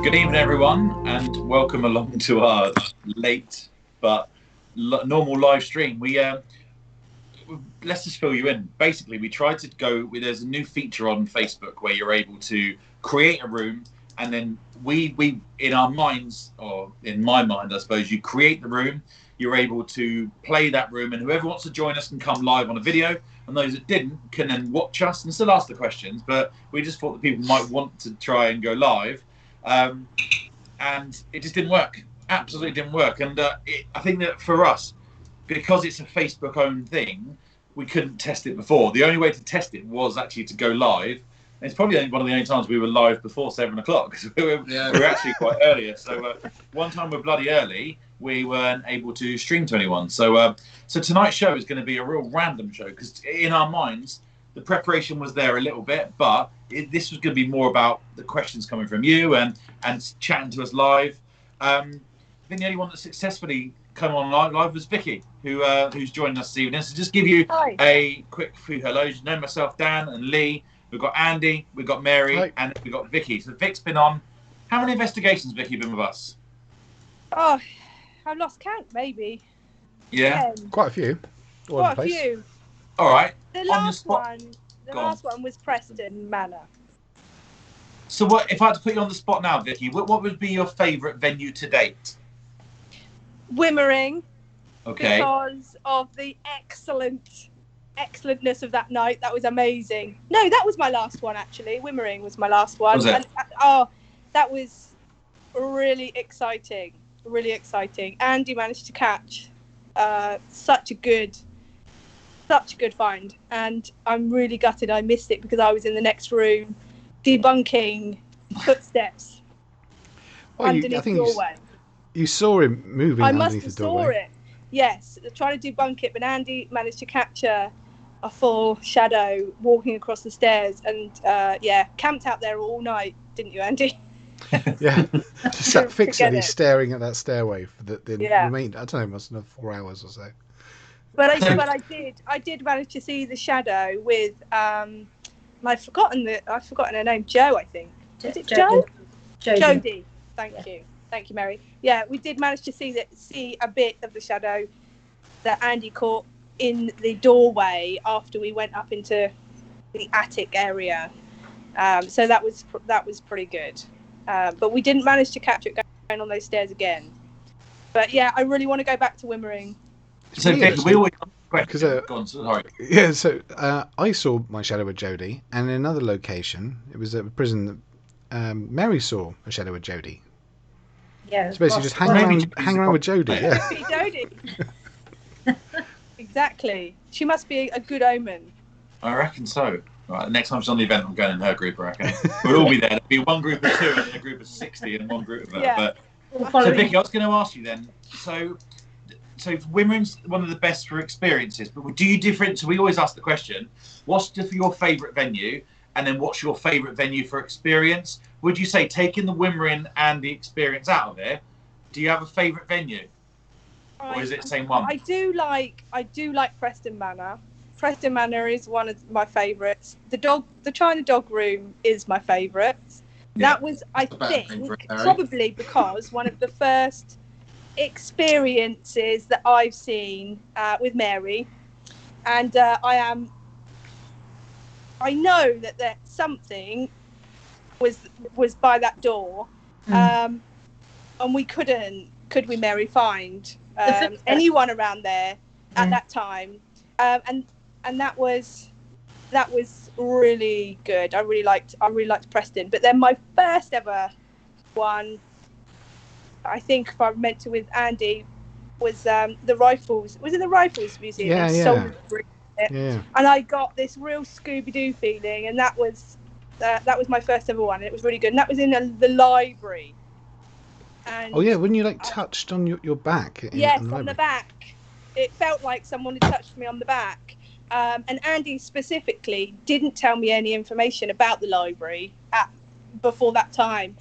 Good evening, everyone, and welcome along to our late but normal live stream. Let's just fill you in. Basically, we tried to go. There's a new feature on Facebook where you're able to create a room, and then we in our minds, or in my mind, I suppose, you create the room. You're able to play that room, and whoever wants to join us can come live on a video, and those that didn't can then watch us and still ask the questions. But we just thought that people might want to try and go live. And it just didn't work. Absolutely didn't work. And I think that for us, because it's a Facebook-owned thing, we couldn't test it before. The only way to test it was actually to go live. And it's probably one of the only times we were live before 7 o'clock, because we were actually quite earlier. So one time we're bloody early, we weren't able to stream to anyone. So tonight's show is going to be a real random show, because in our minds, the preparation was there a little bit, but this was going to be more about the questions coming from you and chatting to us live. I think the only one that successfully come on live was Vicky, who's joined us this evening. So just give you a quick few hellos. You know myself, Dan and Lee. We've got Andy, we've got Mary, and we've got Vicky. So Vic's been on. How many investigations, Vicky, been with us? Oh, I've lost count, maybe. Yeah. Quite a few. Quite a few. All right. The last one was Preston Manor. So what if I had to put you on the spot now, Vicky? What would be your favourite venue to date? Wimmering. Okay. Because of the excellentness of that night. That was amazing. No, that was my last one, actually. Wimmering was my last one. Was it? And, that was really exciting. Really exciting. Andy managed to catch such a good find, and I'm really gutted I missed it because I was in the next room debunking footsteps underneath the doorway. You saw him moving underneath the doorway. I must have saw it. Yes, trying to debunk it, but Andy managed to capture a full shadow walking across the stairs, and camped out there all night, didn't you, Andy? Yeah, just sat fixedly staring at that stairway for the remainder. I don't know, must have been 4 hours or so. But I did manage to see the shadow with I've forgotten her name. Jo, I think. Was it Jo? Jodie. Thank you, Mary. Yeah, we did manage to see a bit of the shadow that Andy caught in the doorway after we went up into the attic area. So that was pretty good. But we didn't manage to capture it going on those stairs again. But yeah, I really want to go back to Wimmering. So we always sorry. Yeah, so I saw my shadow with Jodie, and in another location, it was at a prison that Mary saw a shadow with Jodie. Yeah. So basically, just hang around with Jodie. Yeah. Jodie. Exactly. She must be a good omen. I reckon so. Right, next time she's on the event, I'm going in her group, I reckon. We'll all be there. There'll be one group of 2 and then a group of 60 and one group of her. Yeah. So Vicky, I was going to ask you then. So Wimmering's one of the best for experiences, but do you different? So we always ask the question: what's your favourite venue, and then what's your favourite venue for experience? Would you say, taking the Wimmering and the experience out of it, do you have a favourite venue, or is it the same one? I do like Preston Manor. Preston Manor is one of my favourites. The China Dog Room is my favourite. Yeah, that was, I think, probably because one of the first experiences that I've seen with Mary, and I know that something was by that door, and could we, Mary, find anyone around there at that time, and that was really good. I really liked Preston. But then my first ever one, I think, if I meant to, with Andy, was the Rifles. Was it the Rifles Museum? Yeah. And I got this real Scooby-Doo feeling, and that was my first ever one, and it was really good. And that was in the library. And when you touched on your back. On the back. It felt like someone had touched me on the back. And Andy specifically didn't tell me any information about the library before that time.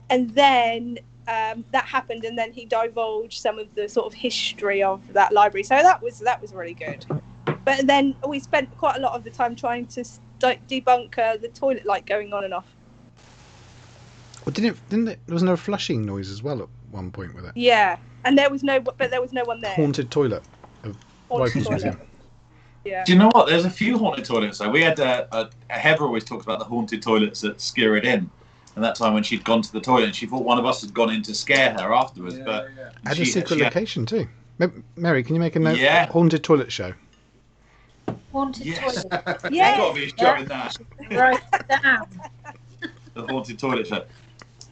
And then that happened, and then he divulged some of the sort of history of that library. So that was really good. But then we spent quite a lot of the time trying to debunk the toilet light going on and off. Well, there was no flushing noise as well at one point with it. Yeah, and there was no one there. Haunted toilet of Haunted Rifles toilet. Museum. Yeah. Do you know what? There's a few haunted toilets. So we had Heather always talks about the haunted toilets at Skirrid Inn, and that time when she'd gone to the toilet, and she thought one of us had gone in to scare her afterwards. Had a secret location too. Mary, can you make a note? Yeah. Haunted toilet show. Haunted toilet. Yeah. There's got to be a show in that. Write it down. The haunted toilet show.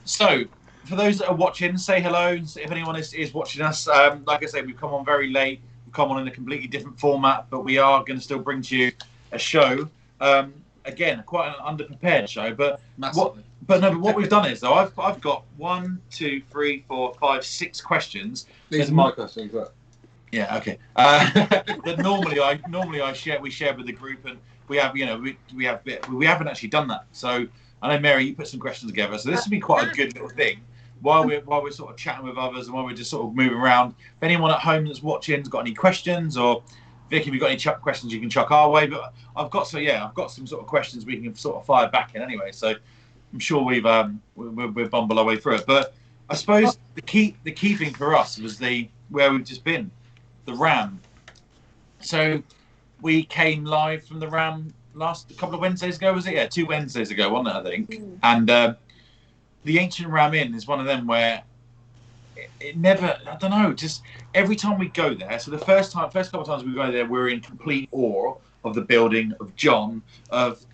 So, for those that are watching, say hello. If anyone is watching us, like I say, we've come on very late. We've come on in a completely different format, but we are going to still bring to you a show. Again, quite an underprepared show, but what we've done is though I've got 1, 2, 3, 4, 5, 6 questions. These are my questions. Yeah, okay. That normally we share with the group, and we haven't actually done that. So I know Mary, you put some questions together, so this would be quite a good little thing while we're sort of chatting with others and while we're just sort of moving around. If anyone at home that's watching has got any questions, or Vicky, if you've got any questions, you can chuck our way. But I've got some sort of questions we can sort of fire back in anyway. So I'm sure we've bumbled our way through it. But I suppose the key thing for us was where we've just been. The Ram. So we came live from the Ram last couple of Wednesdays ago, was it? Yeah, 2 Wednesdays ago, wasn't it, I think? Mm. And the Ancient Ram Inn is one of them where it never, I don't know, just every time we go there, so the first couple of times we go there, we're in complete awe of the building, of John, of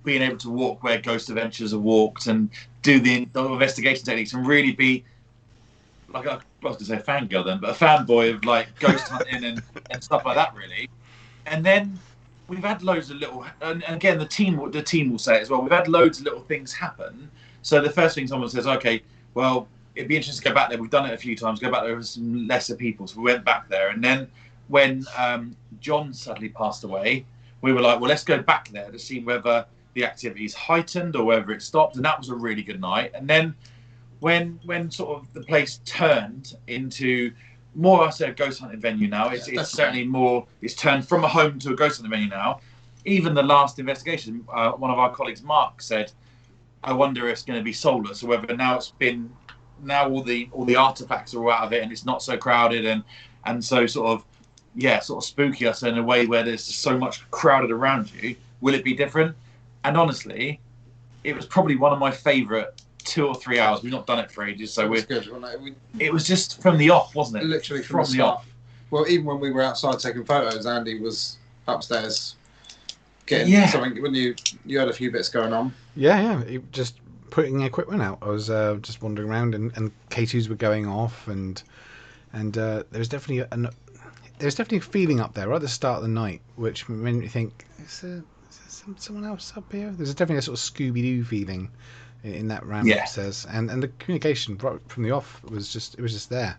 being able to walk where Ghost Adventures have walked and do the investigation techniques and really be like I was going to say a fangirl then, but a fanboy of like ghost hunting and stuff like that, really. And then we've had loads of little, and again the team will say it as well. We've had loads of little things happen. So the first thing someone says, okay, well, it'd be interesting to go back there. We've done it a few times. Go back there with some lesser people. So we went back there, and then when John suddenly passed away, we were like, well, let's go back there to see whether the activity's heightened or whether it stopped. And that was a really good night. And then when sort of the place turned into more, I say, a ghost hunting venue now. It's certainly more. It's turned from a home to a ghost hunting venue now. Even the last investigation, one of our colleagues, Mark, said, "I wonder if it's going to be soulless, or whether now all the artifacts are out of it and it's not so crowded and so sort of spooky us in a way where there's so much crowded around you. Will it be different?" And honestly, it was probably one of my favourite 2 or 3 hours. We've not done it for ages, so we're good. It was just from the off, wasn't it? Literally from the off. Well, even when we were outside taking photos, Andy was upstairs getting something. When you had a few bits going on. Yeah, just putting equipment out. I was just wandering around, and K2s were going off, and there was definitely a feeling up there right at the start of the night, which made me think, is there someone else up here? There's definitely a sort of Scooby-Doo feeling in that Ram upstairs, and the communication right from the off was just there,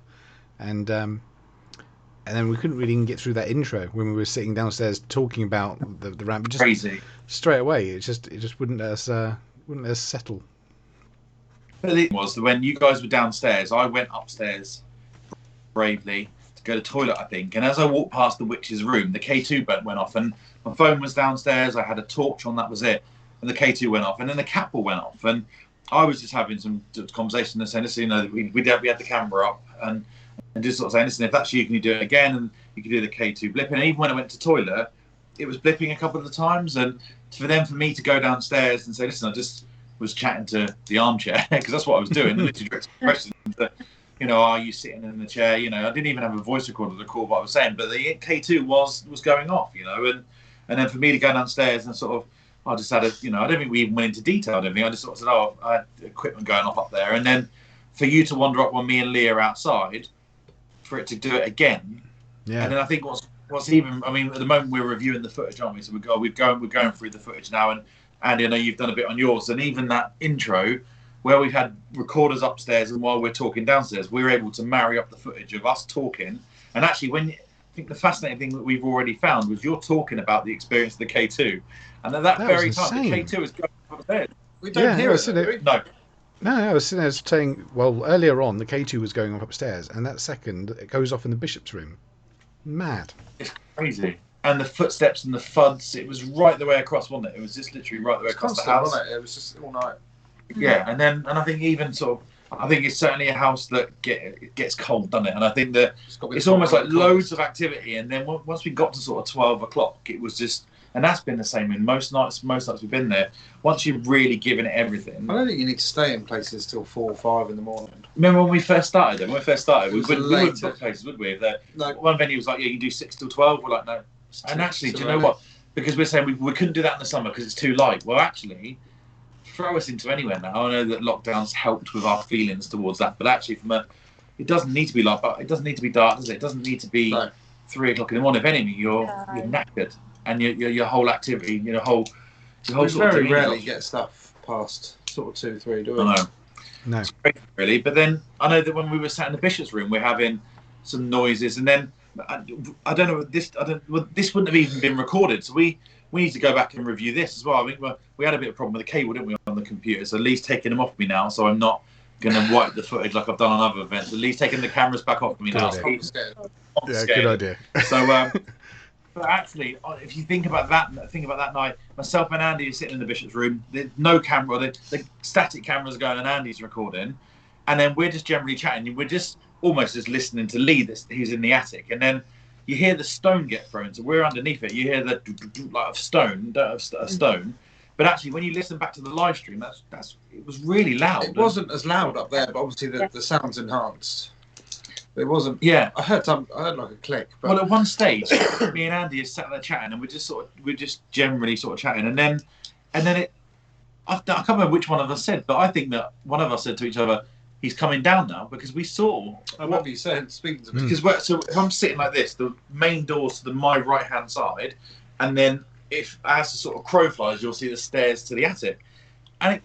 and then we couldn't really even get through that intro when we were sitting downstairs talking about the Ram. Just crazy. Straight away, it just wouldn't let us settle. But the thing was that when you guys were downstairs, I went upstairs bravely to go to the toilet, I think, and as I walked past the witch's room, the K2 went off, and my phone was downstairs. I had a torch on, that was it. And the K2 went off, and then the Capel went off, and I was just having some conversation and saying, listen, we had the camera up, and just sort of saying, listen, if that's you, can you do it again? And you can do the K2 blipping. And even when I went to toilet, it was blipping a couple of the times, and for me to go downstairs and say, listen, I just was chatting to the armchair because that's what I was doing. Literally directing questions. Are you sitting in the chair? I didn't even have a voice recorder to record what I was saying, but the K2 was going off, and then for me to go downstairs and sort of. I just had I don't think we even went into detail. I don't think. I just sort of said, I had equipment going off up there. And then for you to wander up when me and Leah are outside, for it to do it again. Yeah. And then I think what's even, at the moment we're reviewing the footage, aren't we? So we're going through the footage now. And Andy, I know you've done a bit on yours. And even that intro where we've had recorders upstairs and while we're talking downstairs, we're able to marry up the footage of us talking. And actually, I think the fascinating thing that we've already found was you're talking about the experience of the K2. And at that very time, the K2 is going upstairs. We don't hear it. No, I was sitting there saying, well, earlier on, the K2 was going off upstairs, and that second, it goes off in the Bishop's room. Mad. It's crazy. And the footsteps and the thuds, it was right the way across, wasn't it? It was just literally right the way across the house. Wasn't it? It was just all night. Yeah, and I think even sort of, I think it's certainly a house that gets cold, doesn't it? And I think that it's almost like loads of activity, and then once we got to sort of 12 o'clock, it was just, and that's been the same in most nights we've been there. Once you've really given it everything. I don't think you need to stay in places till 4 or 5 in the morning. Remember when we first started? We wouldn't book places, would we? No. One venue was like, yeah, you can do 6 till 12. We're like, no. And actually, do you know what? Because we're saying we couldn't do that in the summer because it's too light. Well, actually, throw us into anywhere now. I know that lockdowns helped with our feelings towards that, but actually, it doesn't need to be light, but it doesn't need to be dark, does it? It doesn't need to be 3 o'clock in the morning. If anything, you're knackered, and your whole activity, your whole very rarely get stuff past sort of 2, 3, do we? I know. No, really. But then I know that when we were sat in the bishop's room, we're having some noises, and then I don't know this. This wouldn't have even been recorded, so we need to go back and review this as well. I think we had a bit of a problem with the cable, didn't we, on the computer? So Lee's taking them off me now, so I'm not going to wipe the footage like I've done on other events. So Lee's taking the cameras back off me now. Good idea. So, but actually, if you think about that night, myself and Andy are sitting in the bishop's room. There's no camera. The static cameras going, and Andy's recording, and then we're just generally chatting. We're just almost just listening to Lee. He's in the attic, and then you hear the stone get thrown. So we're underneath it. You hear the like of stone, But actually, when you listen back to the live stream, it was really loud. It wasn't as loud up there, but obviously the sound's enhanced. It wasn't. Yeah, I heard like a click. But... Well, at one stage, me and Andy are sat there chatting, and we're just generally sort of chatting, and then I can't remember which one of us said, but I think that one of us said to each other, "He's coming down now," because we saw. I remember you saying, speaking to me. Because so if I'm sitting like this, the main door's to my right hand side, and then if as the sort of crow flies, you'll see the stairs to the attic, and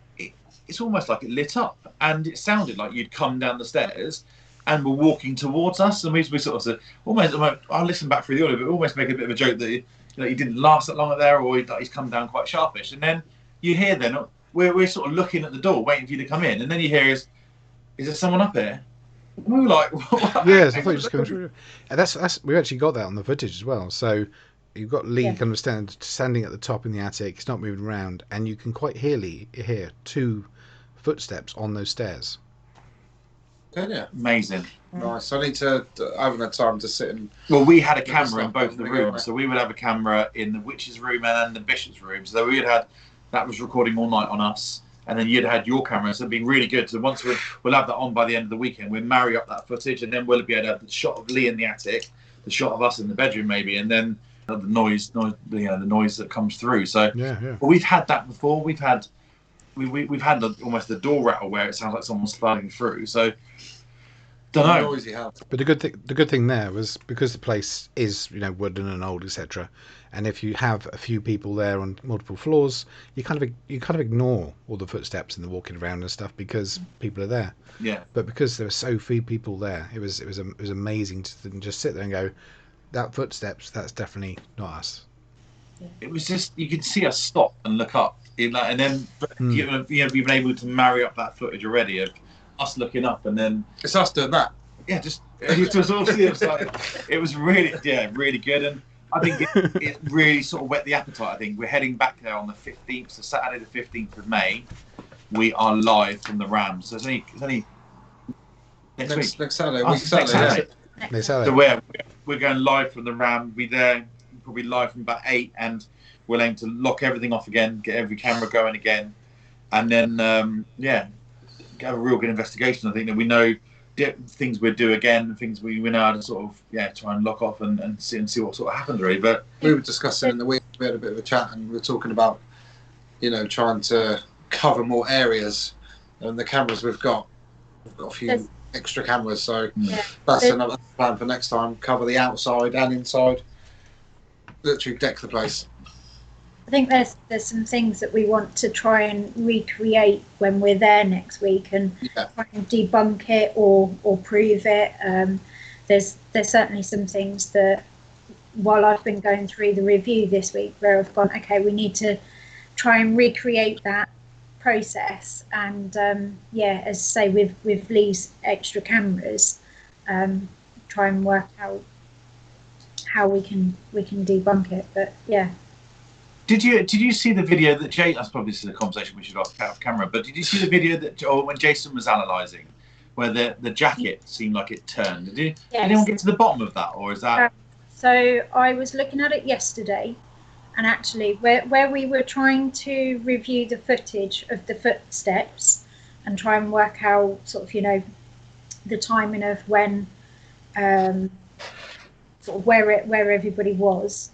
it's almost like it lit up, and it sounded like you'd come down the stairs and were walking towards us, and we sort of said, almost, I'll listen back through the audio, but almost make a bit of a joke that he didn't last that long there, or he's come down quite sharpish, and then you hear we're sort of looking at the door, waiting for you to come in, and then you hear is there someone up here? And we were like, what? Yes, I thought you were just coming through. And that's we actually got that on the footage as well. So you've got Lee kind of standing at the top in the attic. It's not moving around, and you can quite hear 2 footsteps on those stairs. Yeah, amazing. Nice. I haven't had time to sit and. Well, we had a camera in both the rooms, so we would have a camera in the witch's room and the bishop's room. So we had that was recording all night on us, and then you'd had your camera. So it'd been really good. So once we'll have that on by the end of the weekend, we'll marry up that footage, and then we'll be able to have the shot of Lee in the attic, the shot of us in the bedroom maybe, and then the noise that comes through. So Well, we've had that before. We've had almost the door rattle where it sounds like someone's sliding through. So don't know. But the good thing there was because the place is wooden and old, etc. And if you have a few people there on multiple floors, you kind of ignore all the footsteps and the walking around and stuff because people are there. Yeah. But because there were so few people there, it was amazing to just sit there and go, that footsteps, that's definitely not us. It was just you could see us stop and look up, and then you've been able to marry up that footage already of us looking up, and then it's us doing that. Yeah, just it was all it was really good, and I think it really sort of whet the appetite. I think we're heading back there on the 15th, so Saturday the 15th of May. We are live from the Rams. So it's only next week. Next Saturday. Next Saturday. So we're going live from the Ram. We'll be there probably live from about 8, and we'll aim to lock everything off again, get every camera going again, and then have a real good investigation. I think that we know things we'd do again, things we know how to sort of try and lock off and see what sort of happens really. But we were discussing in the week, we had a bit of a chat, and we were talking about trying to cover more areas, and the cameras we've got a few extra cameras, so that's another plan for next time. Cover the outside and inside, literally deck the place. I think there's some things that we want to try and recreate when we're there next week, and try and debunk it or prove it. There's certainly some things that, while I've been going through the review this week, where I've gone, okay, we need to try and recreate that process, and as I say, with Lee's extra cameras, try and work out how we can debunk it. But Did you see the video that Jay? That's probably a conversation we should have off camera. But did you see the video that when Jason was analysing, where the jacket seemed like it turned? Did anyone get to the bottom of that, or is that? So I was looking at it yesterday, and actually, where we were trying to review the footage of the footsteps and try and work out sort of the timing of when sort of where everybody was.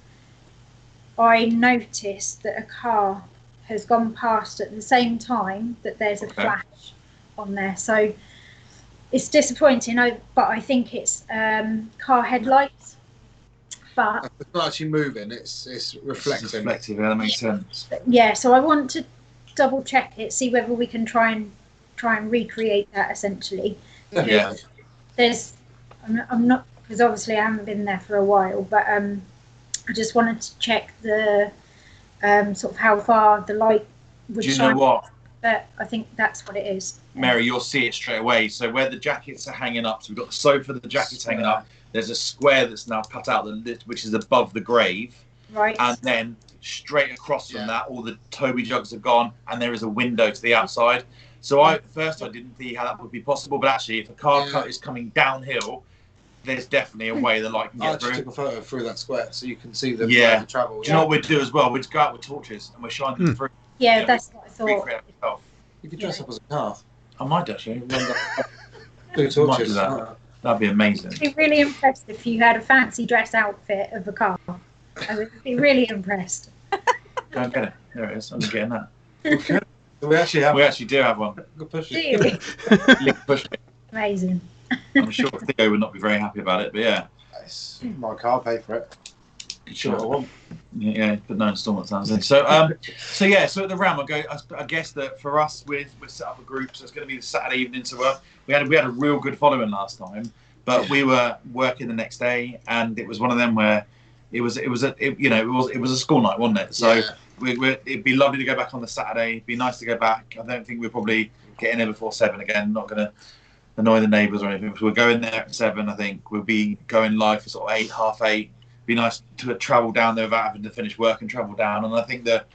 I noticed that a car has gone past at the same time that there's a flash on there. So it's disappointing, but I think it's car headlights. But it's not actually moving; it's reflecting. It's reflective, yeah, that makes sense. Yeah, so I want to double check it, see whether we can try and recreate that essentially. Yeah. I'm not, because obviously I haven't been there for a while, but I just wanted to check the sort of how far the light would shine. Do you know what? But I think that's what it is. Mary, you'll see it straight away. So where the jackets are hanging up, so we've got the sofa, the jackets hanging up. There's a square that's now cut out, which is above the grave. Right. And then straight across from that, all the Toby jugs are gone, and there is a window to the outside. So at first I didn't see how that would be possible, but actually, if a car cut is coming downhill, there's definitely a way the light can get through. I just took a photo through that square so you can see the travel. Do you know what we'd do as well? We'd just go out with torches and we're shining them through. Yeah, that's what I thought. You could dress up as a car. I might actually. Do torches. That'd be amazing. I'd be really impressed if you had a fancy dress outfit of a car. I would be really impressed. Go and get it. There it is. I'm just getting that. Okay. We actually do have one. Go push Do it. you? Push it. Amazing. I'm sure Theo would not be very happy about it, but yeah. My car paid for it. Sure. I want. Yeah, but no instalment sounds in. So at the Ram, I guess that for us, we're set up a group, so it's going to be the Saturday evening. So we had a real good following last time, but we were working the next day, and it was one of them where it was a school night, wasn't it? So it'd be lovely to go back on the Saturday. It'd be nice to go back. I don't think we'll probably get in there before 7 again. Not going to annoy the neighbours or anything. So we're going there at 7. I think we'll be going live for sort of 8, half 8. Be nice to travel down there without having to finish work and travel down. And I think that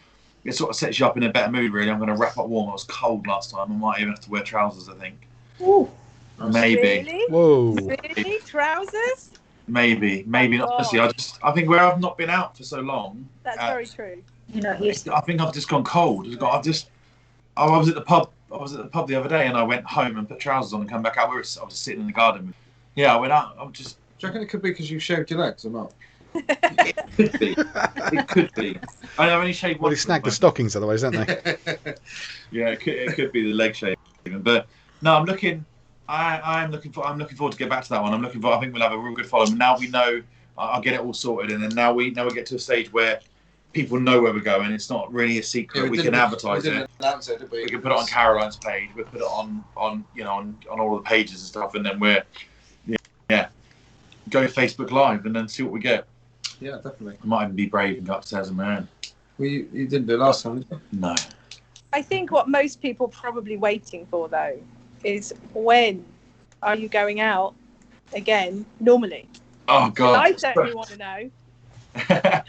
it sort of sets you up in a better mood, really. I'm going to wrap up warm. It was cold last time. I might even have to wear trousers, I think. Ooh. Maybe. Really? Whoa. Really? Trousers? Maybe not. Honestly, I think where I've not been out for so long. That's very true. You're not used to it. I think I've just gone cold. I was at the pub. I was at the pub the other day, and I went home and put trousers on and come back out. I was just sitting in the garden. Yeah, I went out. I'm just. Do you reckon it could be because you shaved your legs or not? It could be. It could be. I only shaved one. Well, they snag the stockings otherwise, don't they? Yeah, it could be the leg shaving. But no, I'm looking forward to get back to that one. I think we'll have a real good follow. Now we know. I'll get it all sorted, and then now we get to a stage where people know where we're going. It's not really a secret. We can advertise it. We can put it on Caroline's page. We put it on all the pages and stuff, and then we're go Facebook Live and then see what we get. Yeah, definitely. I might even be brave and go upstairs on my own. Well, you didn't do it last time, did you? No. I think what most people are probably waiting for, though, is when are you going out again normally? Oh, God. I certainly want to know.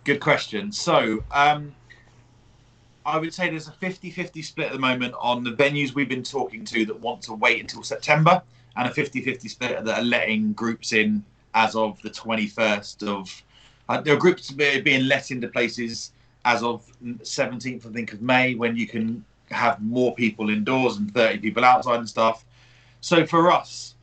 Good question. So, I would say there's a 50-50 split at the moment on the venues we've been talking to that want to wait until September, and a 50-50 split that are letting groups in as of the 21st of... there are groups being let into places as of 17th, I think, of May, when you can have more people indoors and 30 people outside and stuff. So for us,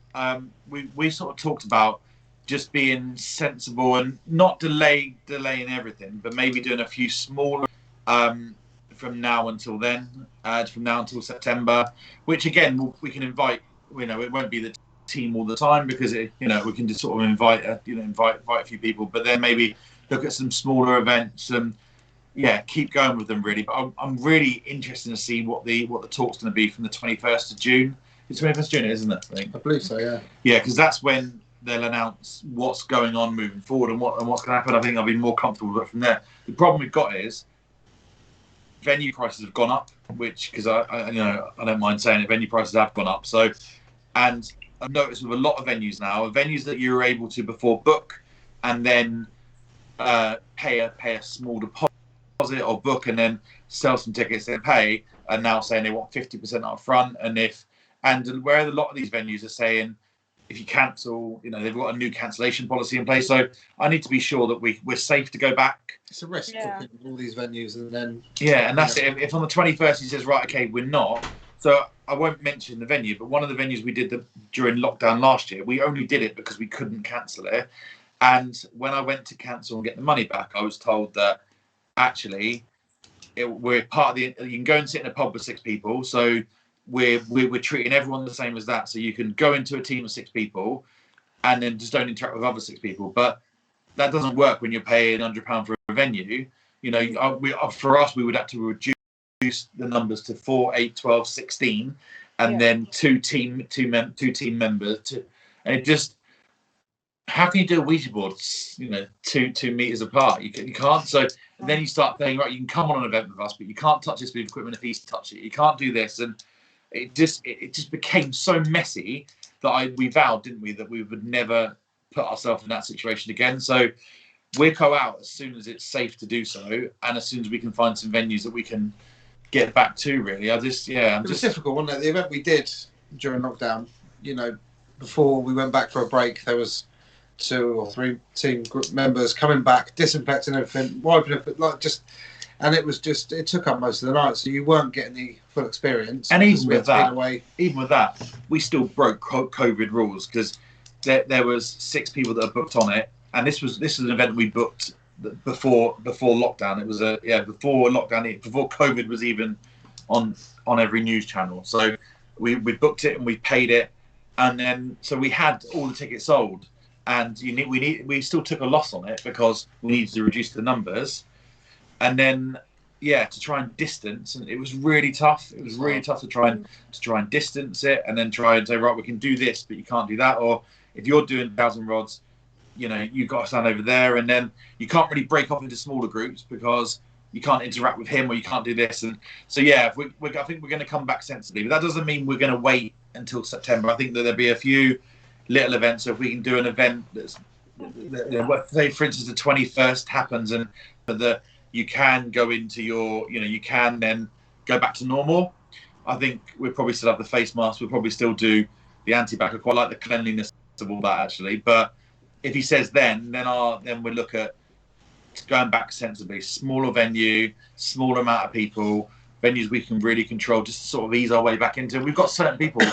we sort of talked about just being sensible and not delaying everything, but maybe doing a few smaller from now until then, from now until September, which again we can invite. It won't be the team all the time because we can just sort of invite a few people, but then maybe look at some smaller events and keep going with them really. But I'm really interested to see what the talk's going to be from the 21st of June. It's 21st of June, isn't it? I think. I believe so. Yeah. Yeah, because that's when they'll announce what's going on moving forward and what's going to happen. I think I'll be more comfortable with it from there. The problem we've got is venue prices have gone up, which because I don't mind saying it, venue prices have gone up. So, and I've noticed with a lot of venues now, venues that you were able to before book and then pay a small deposit deposit or book and then sell some tickets and pay, are now saying they want 50% up front. And where a lot of these venues are saying, if you cancel, they've got a new cancellation policy in place. So I need to be sure that we're safe to go back. It's a risk booking all these venues, and then and that's it. If on the 21st he says, right, okay, we're not. So I won't mention the venue, but one of the venues we did during lockdown last year, we only did it because we couldn't cancel it. And when I went to cancel and get the money back, I was told that actually we're part of you can go and sit in a pub with 6 people. So we're treating everyone the same as that. So you can go into a team of 6 people and then just don't interact with other 6 people. But that doesn't work when you're paying £100 for a venue. For us, we would have to reduce the numbers to 4, 8, 12, 16, and then two team members. And it just, how can you do a Ouija board, 2 meters apart? You can't. So then you start saying, right, you can come on an event with us, but you can't touch this bit of equipment if he's touched it. You can't do this, and it just became so messy that we vowed, didn't we, that we would never put ourselves in that situation again. So we'll go out as soon as it's safe to do so, and as soon as we can find some venues that we can get back to. Really, it was difficult, wasn't it? The event we did during lockdown, before we went back for a break, there was 2 or 3 team group members coming back, disinfecting everything, wiping it, and it took up most of the night, so you weren't getting the full experience. And even with that, we still broke COVID rules, because there was 6 people that are booked on it, and this was an event we booked before lockdown. It was before lockdown, before COVID was even on every news channel. So we booked it and we paid it, and then so we had all the tickets sold. And we still took a loss on it because we needed to reduce the numbers, and then to try and distance, and it was really tough. It was really tough to try and distance it, and then try and say, right, we can do this, but you can't do that. Or if you're doing 1,000 rods, you've got to stand over there, and then you can't really break off into smaller groups because you can't interact with him, or you can't do this. And so I think we're going to come back sensibly, but that doesn't mean we're going to wait until September. I think that there'll be a few little events. So if we can do an event that's, say for instance the 21st happens, and you can go into you can then go back to normal. I think we'll probably still have the face mask. We'll probably still do the anti-bac. I quite like the cleanliness of all that, actually. But if he says then we'll look at going back sensibly. Smaller venue, smaller amount of people, venues we can really control, just to sort of ease our way back into. We've got certain people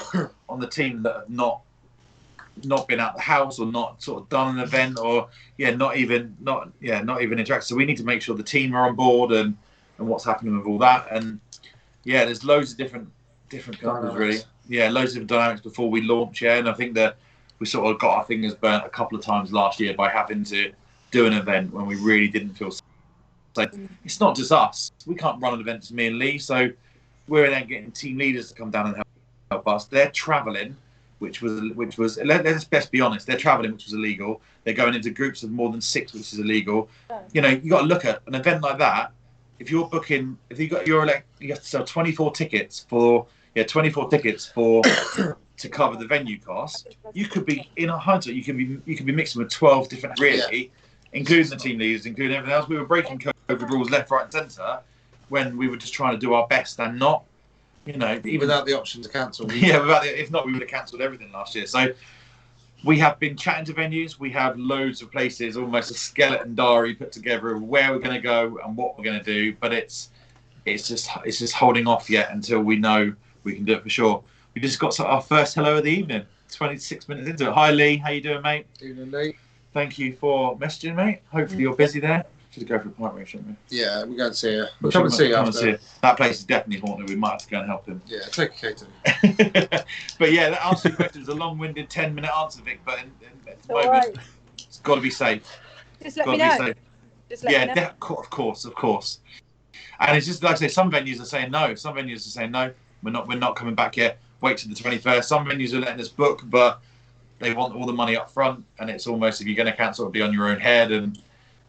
on the team that have not been out the house, or not sort of done an event, or not even interact. So we need to make sure the team are on board and what's happening with all that. And there's loads of different dynamics, really. Loads of dynamics before we launch. And I think that we sort of got our fingers burnt a couple of times last year by having to do an event when we really didn't feel safe. So it's not just us. We can't run an event as me and Lee. So we're then getting team leaders to come down and help us. They're travelling, which was let's best be honest, they're travelling, which was illegal. They're going into groups of more than 6, which is illegal. You got to look at an event like that. If you're booking, you have to sell 24 tickets for to cover the venue costs. You could be in a hunter. You can be mixing with 12 different, including the team leaders, including everything else. We were breaking COVID rules left, right, and centre when we were just trying to do our best and not. Even without the option to cancel. If not, we would have cancelled everything last year. So we have been chatting to venues. We have loads of places, almost a skeleton diary put together of where we're going to go and what we're going to do. But it's just holding off yet until we know we can do it for sure. We just got our first hello of the evening, 26 minutes into it. Hi Lee, how you doing, mate? Evening, Lee. Thank you for messaging, mate. Hopefully you're busy there. Should go for a pint, shouldn't we? Yeah, we're going to see her. We'll come and see her. That place is definitely haunted. We might have to go and help him. Yeah, take a catering. But that answer to your question is a long-winded 10-minute answer, Vic. But at the moment, it's got to be safe. Just let me know. Of course. And it's just like I say, some venues are saying no. Some venues are saying no. We're not coming back yet. Wait till the 21st. Some venues are letting us book, but they want all the money up front, and it's almost, if you're going to cancel, it'll be on your own head. And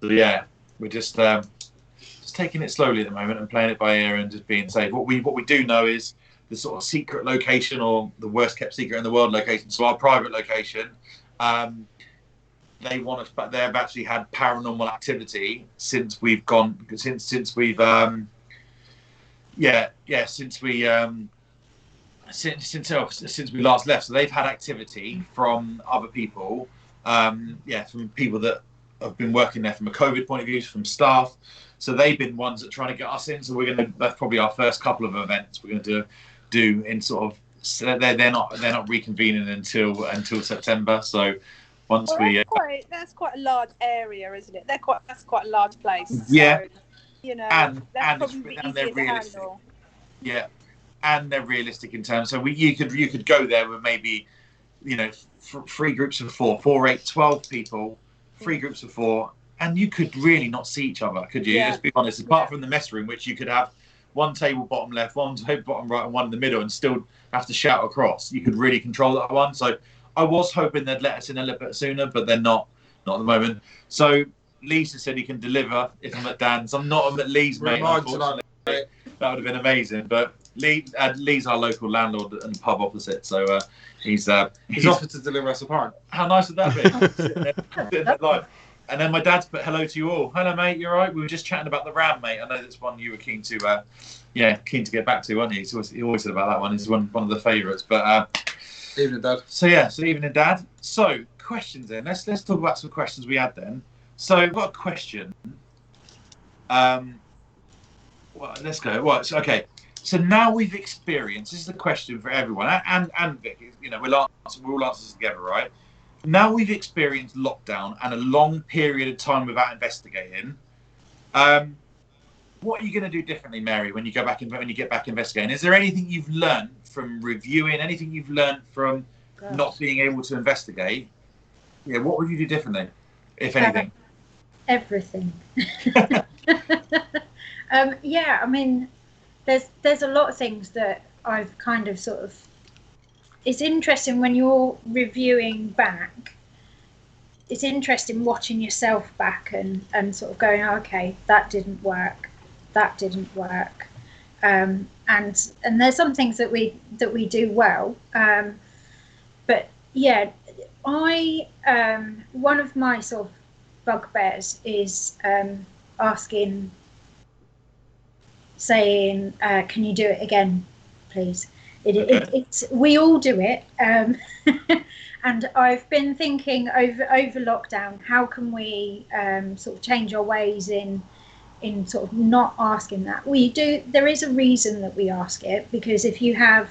we're just taking it slowly at the moment and playing it by ear and just being safe. What we do know is the sort of secret location, or the worst kept secret in the world location. So our private location, they want us, but they've actually had paranormal activity since we've gone, since we last left. So they've had activity from other people, from people that have been working there from a COVID point of view, from staff. So they've been ones that are trying to get us in. So that's probably our first couple of events we're going to do in sort of. So they're not reconvening until September. So once that's quite a large area, isn't it? That's quite a large place. Yeah, so, you know, and they're realistic. Yeah, and they're realistic in terms. So you could go there with maybe, 3 groups of 4, 4, 8, 12 people, 3 groups of 4, and you could really not see each other, could you? Let's be honest. Apart from the mess room, which you could have one table bottom left, one table bottom right, and one in the middle, and still have to shout across. You could really control that one. So I was hoping they'd let us in a little bit sooner, but they're not at the moment. So Lisa said he can deliver if I'm at Dan's. I'm not at Lee's, mate. Unfortunately, that would have been amazing. But Lee's our local landlord and pub opposite, so he's offered to deliver us a pint. How nice would that be? And then my dad's put hello to you all. Hello, mate. You're right. We were just chatting about the Ram, mate. I know that's one you were keen to get back to, weren't you? He always said about that one. It's one of the favourites. But evening, Dad. So evening, Dad. So questions then. Let's talk about some questions we had then. So I've got a question. Well, let's go. Right. So, okay. So now we've experienced. This is the question for everyone and Vicky. We'll all answer this together, right? Now we've experienced lockdown and a long period of time without investigating. What are you going to do differently, Mary, when you get back investigating? Is there anything you've learned from reviewing? Anything you've learned from not being able to investigate? Yeah, what would you do differently, if anything? Everything. I mean, there's a lot of things that I've kind of sort of. It's interesting when you're reviewing back. It's interesting watching yourself back and sort of going, okay, that didn't work, and there's some things that we do well, but yeah, one of my sort of bugbears is saying, can you do it again, please? It's we all do it, and I've been thinking over lockdown, how can we sort of change our ways in sort of not asking that. There is a reason that we ask it, because if you have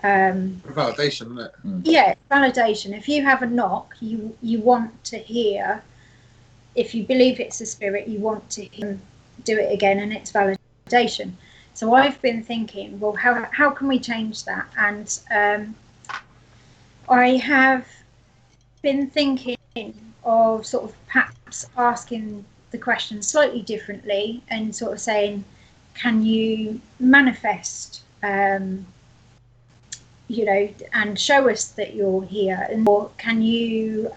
validation, isn't it? Yeah, validation. If you have a knock, you want to hear. If you believe it's a spirit, you want to hear, do it again, and it's validation. So I've been thinking, well, how can we change that? And I have been thinking of sort of perhaps asking the question slightly differently and sort of saying, can you manifest, and show us that you're here? Or can you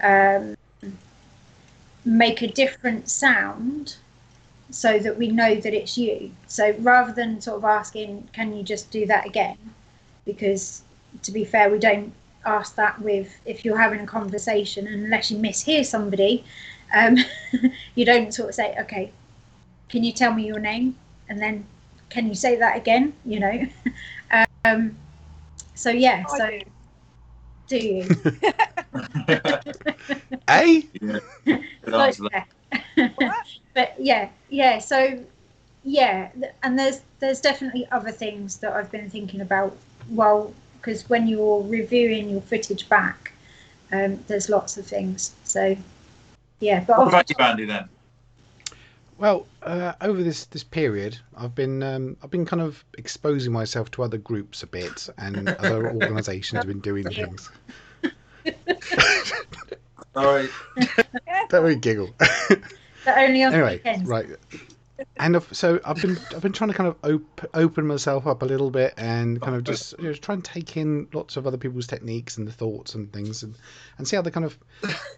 make a different sound so that we know that it's you? So rather than sort of asking, can you just do that again? Because to be fair, we don't ask that if you're having a conversation, unless you mishear somebody, you don't sort of say, okay, can you tell me your name? And then can you say that again? So yeah, so do you? Eh? Yeah. But yeah. So yeah, and there's definitely other things that I've been thinking about. Well, because when you're reviewing your footage back, there's lots of things. So yeah. But what about you, Andy, then? Well, over this period, I've been kind of exposing myself to other groups a bit, and other organisations have been doing things. All right. Don't really giggle. But only on Anyway, weekends. right. And so I've been trying to kind of open myself up a little bit, and kind of just try and take in lots of other people's techniques and the thoughts and things, and see how they kind of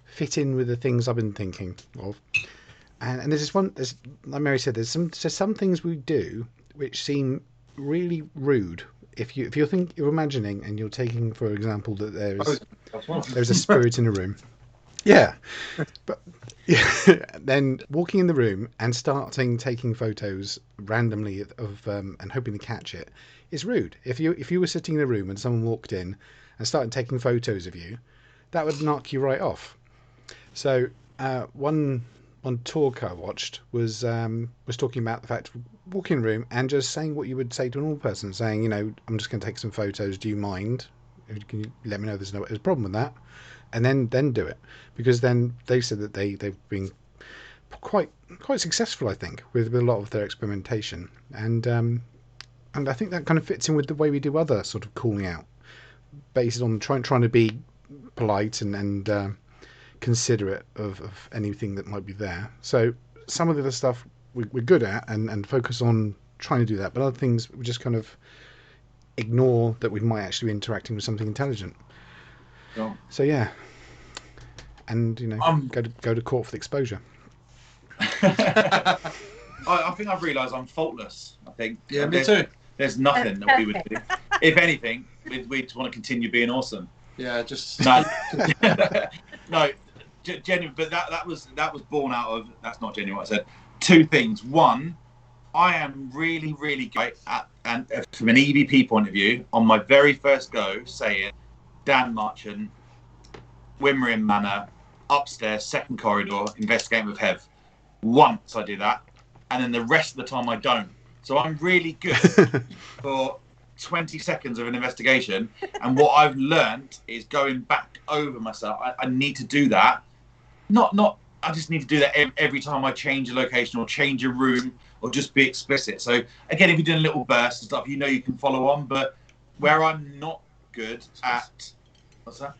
fit in with the things I've been thinking of. And there's like Mary said, there's some things we do which seem really rude. If you're imagining and you're taking, for example, that there's a spirit in a room, Yeah, but then walking in the room and starting taking photos randomly of and hoping to catch it is rude. If you were sitting in a room and someone walked in and started taking photos of you, that would knock you right off. So one talk I watched was talking about the fact of walking in a room and just saying what you would say to a normal person, saying, I'm just going to take some photos. Do you mind? Can you let me know there's a problem with that? And then do it, because then they said that they've been quite successful, I think, with a lot of their experimentation, and I think that kind of fits in with the way we do other sort of calling out, based on trying to be polite and considerate of anything that might be there. So some of the other stuff we're good at and focus on trying to do that, but other things we just kind of ignore that we might actually be interacting with something intelligent. Yeah. So yeah, and go to court for the exposure. I think I've realised I'm faultless. I think me too. There's nothing that we would do. If anything, we just want to continue being awesome. Yeah, just no, genuine. But that was born out of, that's not genuine what I said. Two things. One, I am really, really great at, and from an EVP point of view, on my very first go, saying Dan Marchant, Wimmering Manor, upstairs, second corridor, investigating with Hev. Once I do that, and then the rest of the time I don't. So I'm really good for 20 seconds of an investigation, and what I've learnt is going back over myself. I need to do that. I just need to do that every time I change a location or change a room or just be explicit. So again, if you're doing little bursts and stuff, you can follow on, but where I'm not good at, what's that?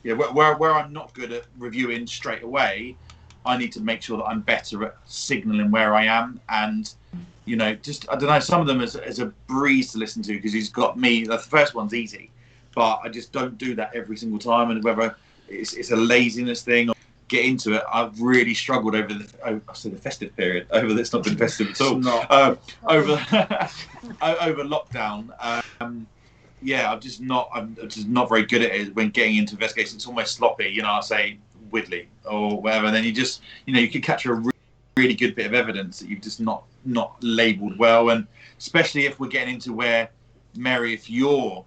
Yeah, where I'm not good at reviewing straight away, I need to make sure that I'm better at signalling where I am. And, just, I don't know, some of them is a breeze to listen to because he's got me. The first one's easy, but I just don't do that every single time. And whether it's a laziness thing or get into it, I've really struggled over the festive period. It's not been festive at all. Over lockdown. I'm just not very good at it when getting into investigations. It's almost sloppy, I say widdly or whatever, and then you just, you could catch a really good bit of evidence that you've just not labelled well. And especially if we're getting into where, Mary, if you've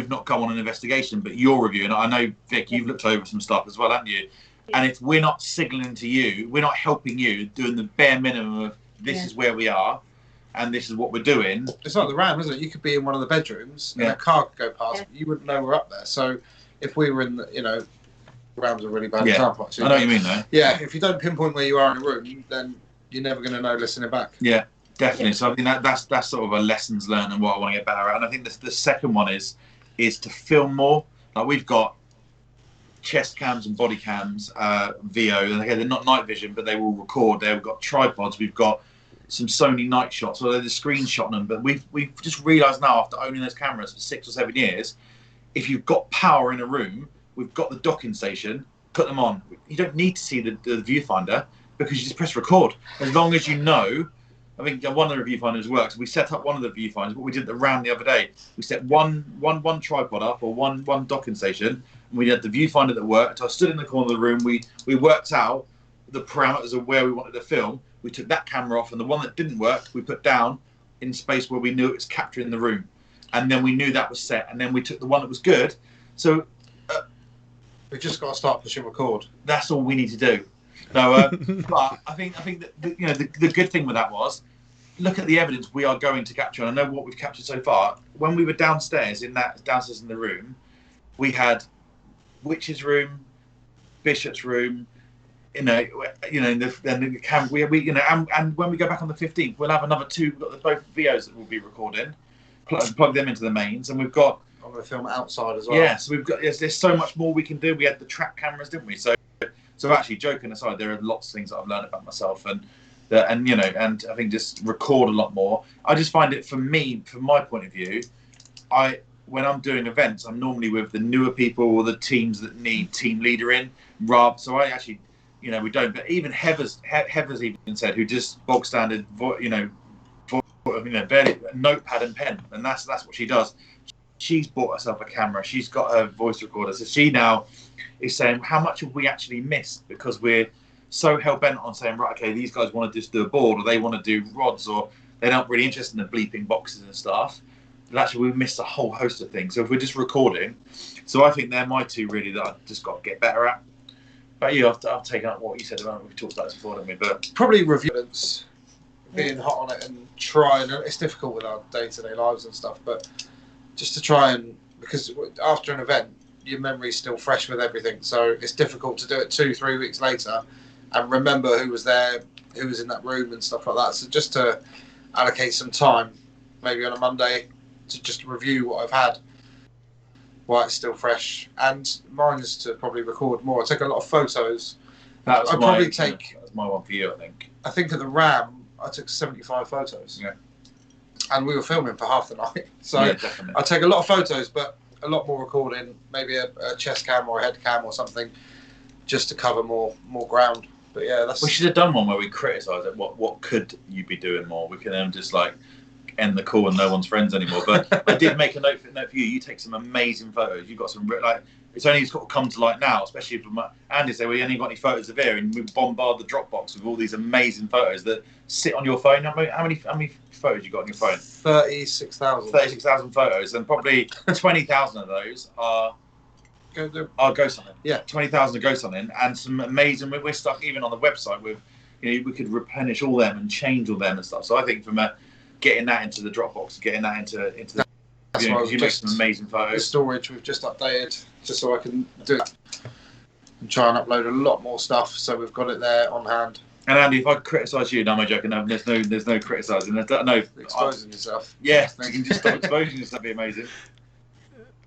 not come on an investigation, but you're reviewing, I know, Vic, you've looked over some stuff as well, haven't you? Yeah. And if we're not signalling to you, we're not helping you, doing the bare minimum of this is where we are, and this is what we're doing. It's like the RAM, isn't it? You could be in one of the bedrooms and a car could go past, but you wouldn't know we're up there. So if we were in the, RAM's a really bad example. I know what you mean, though. Yeah, if you don't pinpoint where you are in a room, then you're never going to know listening back. Yeah, definitely. So I think that's sort of a lessons learned and what I want to get better at. And I think the second one is to film more. Like we've got chest cams and body cams, VO, and they're not night vision, but they will record. They've got tripods. We've got some Sony night shots, so they're the screenshotting them. But we've just realised now, after owning those cameras for 6 or 7 years, if you've got power in a room, we've got the docking station, put them on. You don't need to see the viewfinder because you just press record. As long as you know, I think one of the viewfinders works. We set up one of the viewfinders, what we did around the other day. We set one tripod up or one docking station, and we had the viewfinder that worked. I stood in the corner of the room. We worked out the parameters of where we wanted to film. We took that camera off, and the one that didn't work, we put down in space where we knew it was capturing the room. And then we knew that was set, and then we took the one that was good. So we've just got to start pushing record. That's all we need to do. So, but I think that the good thing with that was, look at the evidence we are going to capture. And I know what we've captured so far. When we were downstairs in the room, we had Witch's room, Bishop's room, and the camera. And when we go back on the 15th, we'll have another 2. We've got both VOs that we'll be recording, plug them into the mains, and we've got. I'm going to film outside as well. Yeah, so we've got. There's so much more we can do. We had the track cameras, didn't we? So actually, joking aside, there are lots of things that I've learned about myself, and I think just record a lot more. I just find it, from my point of view, when I'm doing events, I'm normally with the newer people or the teams that need team leader in. So I actually, we don't. But even Heather's even said, who just bog standard, barely notepad and pen, and that's what she does. she's bought herself a camera. She's got a voice recorder. So she now is saying, how much have we actually missed? Because we're so hell-bent on saying, right, okay, these guys want to just do a board, or they want to do rods, or they're not really interested in the bleeping boxes and stuff. But actually, we've missed a whole host of things. So if we're just recording, so I think they're my two really that I've just got to get better at. But yeah, I've taken up what you said about it. We've talked about this before, haven't we? But probably reviews, being hot on it and trying. It's difficult with our day-to-day lives and stuff, but just to try and, because after an event, your memory's still fresh with everything, so it's difficult to do it 2-3 weeks later and remember who was there, who was in that room and stuff like that. So just to allocate some time, maybe on a Monday, to just review what I've had while it's still fresh. And mine is to probably record more. I take a lot of photos. that's I'd probably take. That's my one for you, I think. I think at the Ram, I took 75 photos. Yeah. And we were filming for half the night. So yeah, definitely. I take a lot of photos, but a lot more recording, maybe a chest cam or a head cam or something, just to cover more ground. But yeah, we should have done one where we criticise it. What could you be doing more? We can just like end the call and no one's friends anymore. But I did make a note for you. You take some amazing photos. You've got some like, it's only got to come to light now, especially from Andy said, well, you only got any photos of here, and we bombard the Dropbox with all these amazing photos that sit on your phone. How many photos you got on your phone? 36,000. 36,000 photos, and probably 20,000 of those are ghost hunting. Yeah, 20,000 are ghost hunting, and some amazing. We're stuck even on the website with, we could replenish all them and change all them and stuff. So I think from getting that into the Dropbox, getting that into the that's why you make some amazing photos. The storage we've just updated, just so I can do it and try and upload a lot more stuff. So we've got it there on hand. And Andy, if I criticise you, no, I'm joking. No, there's no criticising. No, exposing yourself. Yeah, you can just stop exposing yourself. That'd be amazing.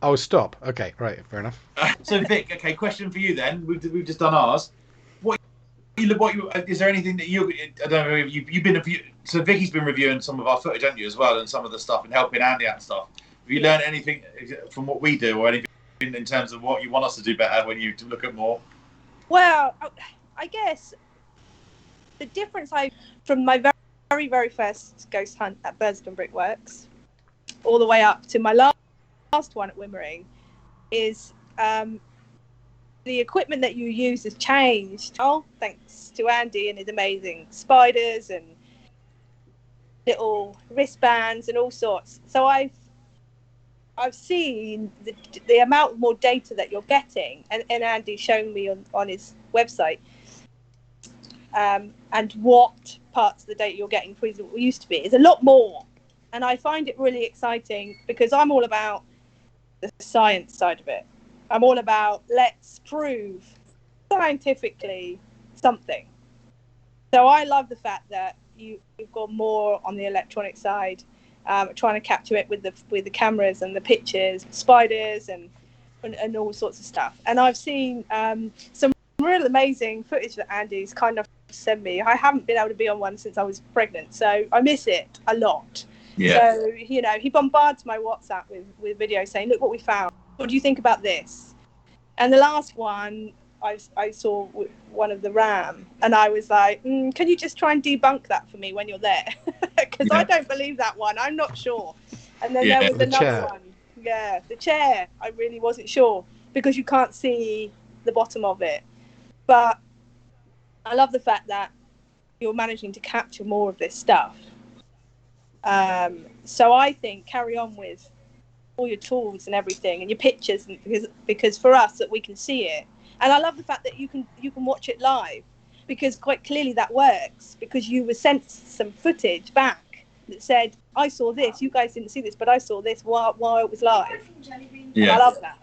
Oh, stop. Okay, right, fair enough. So Vic, okay, question for you then. We've just done ours. What is there anything that I don't know. You've been so Vicky's been reviewing some of our footage, haven't you, as well, and some of the stuff and helping Andy out and stuff. Have you learned anything from what we do, or anything in terms of what you want us to do better when you look at more? Well, I guess the difference from my very, very first ghost hunt at Burston Brickworks all the way up to my last one at Wimmering is the equipment that you use has changed. Oh, thanks to Andy and his amazing spiders and little wristbands and all sorts. So I've seen the amount more data that you're getting, and Andy's shown me on his website, and what parts of the data you're getting for what used to be is a lot more. And I find it really exciting because I'm all about the science side of it. I'm all about let's prove scientifically something. So I love the fact that you've got more on the electronic side, trying to capture it with the cameras and the pictures, spiders and all sorts of stuff. And I've seen some real amazing footage that Andy's kind of sent me. I haven't been able to be on one since I was pregnant, so I miss it a lot. Yeah. So, he bombards my WhatsApp with videos saying, look what we found. What do you think about this? And the last one I saw one of the Ram, and I was like, can you just try and debunk that for me when you're there? Because I don't believe that one. I'm not sure. And then there was another one. Yeah, the chair. I really wasn't sure because you can't see the bottom of it. But I love the fact that you're managing to capture more of this stuff. So I think carry on with all your tools and everything and your pictures, because for us that we can see it. And I love the fact that you can watch it live, because quite clearly that works, because you were sent some footage back that said, I saw this, you guys didn't see this, but I saw this while it was live. Yeah. And I love that.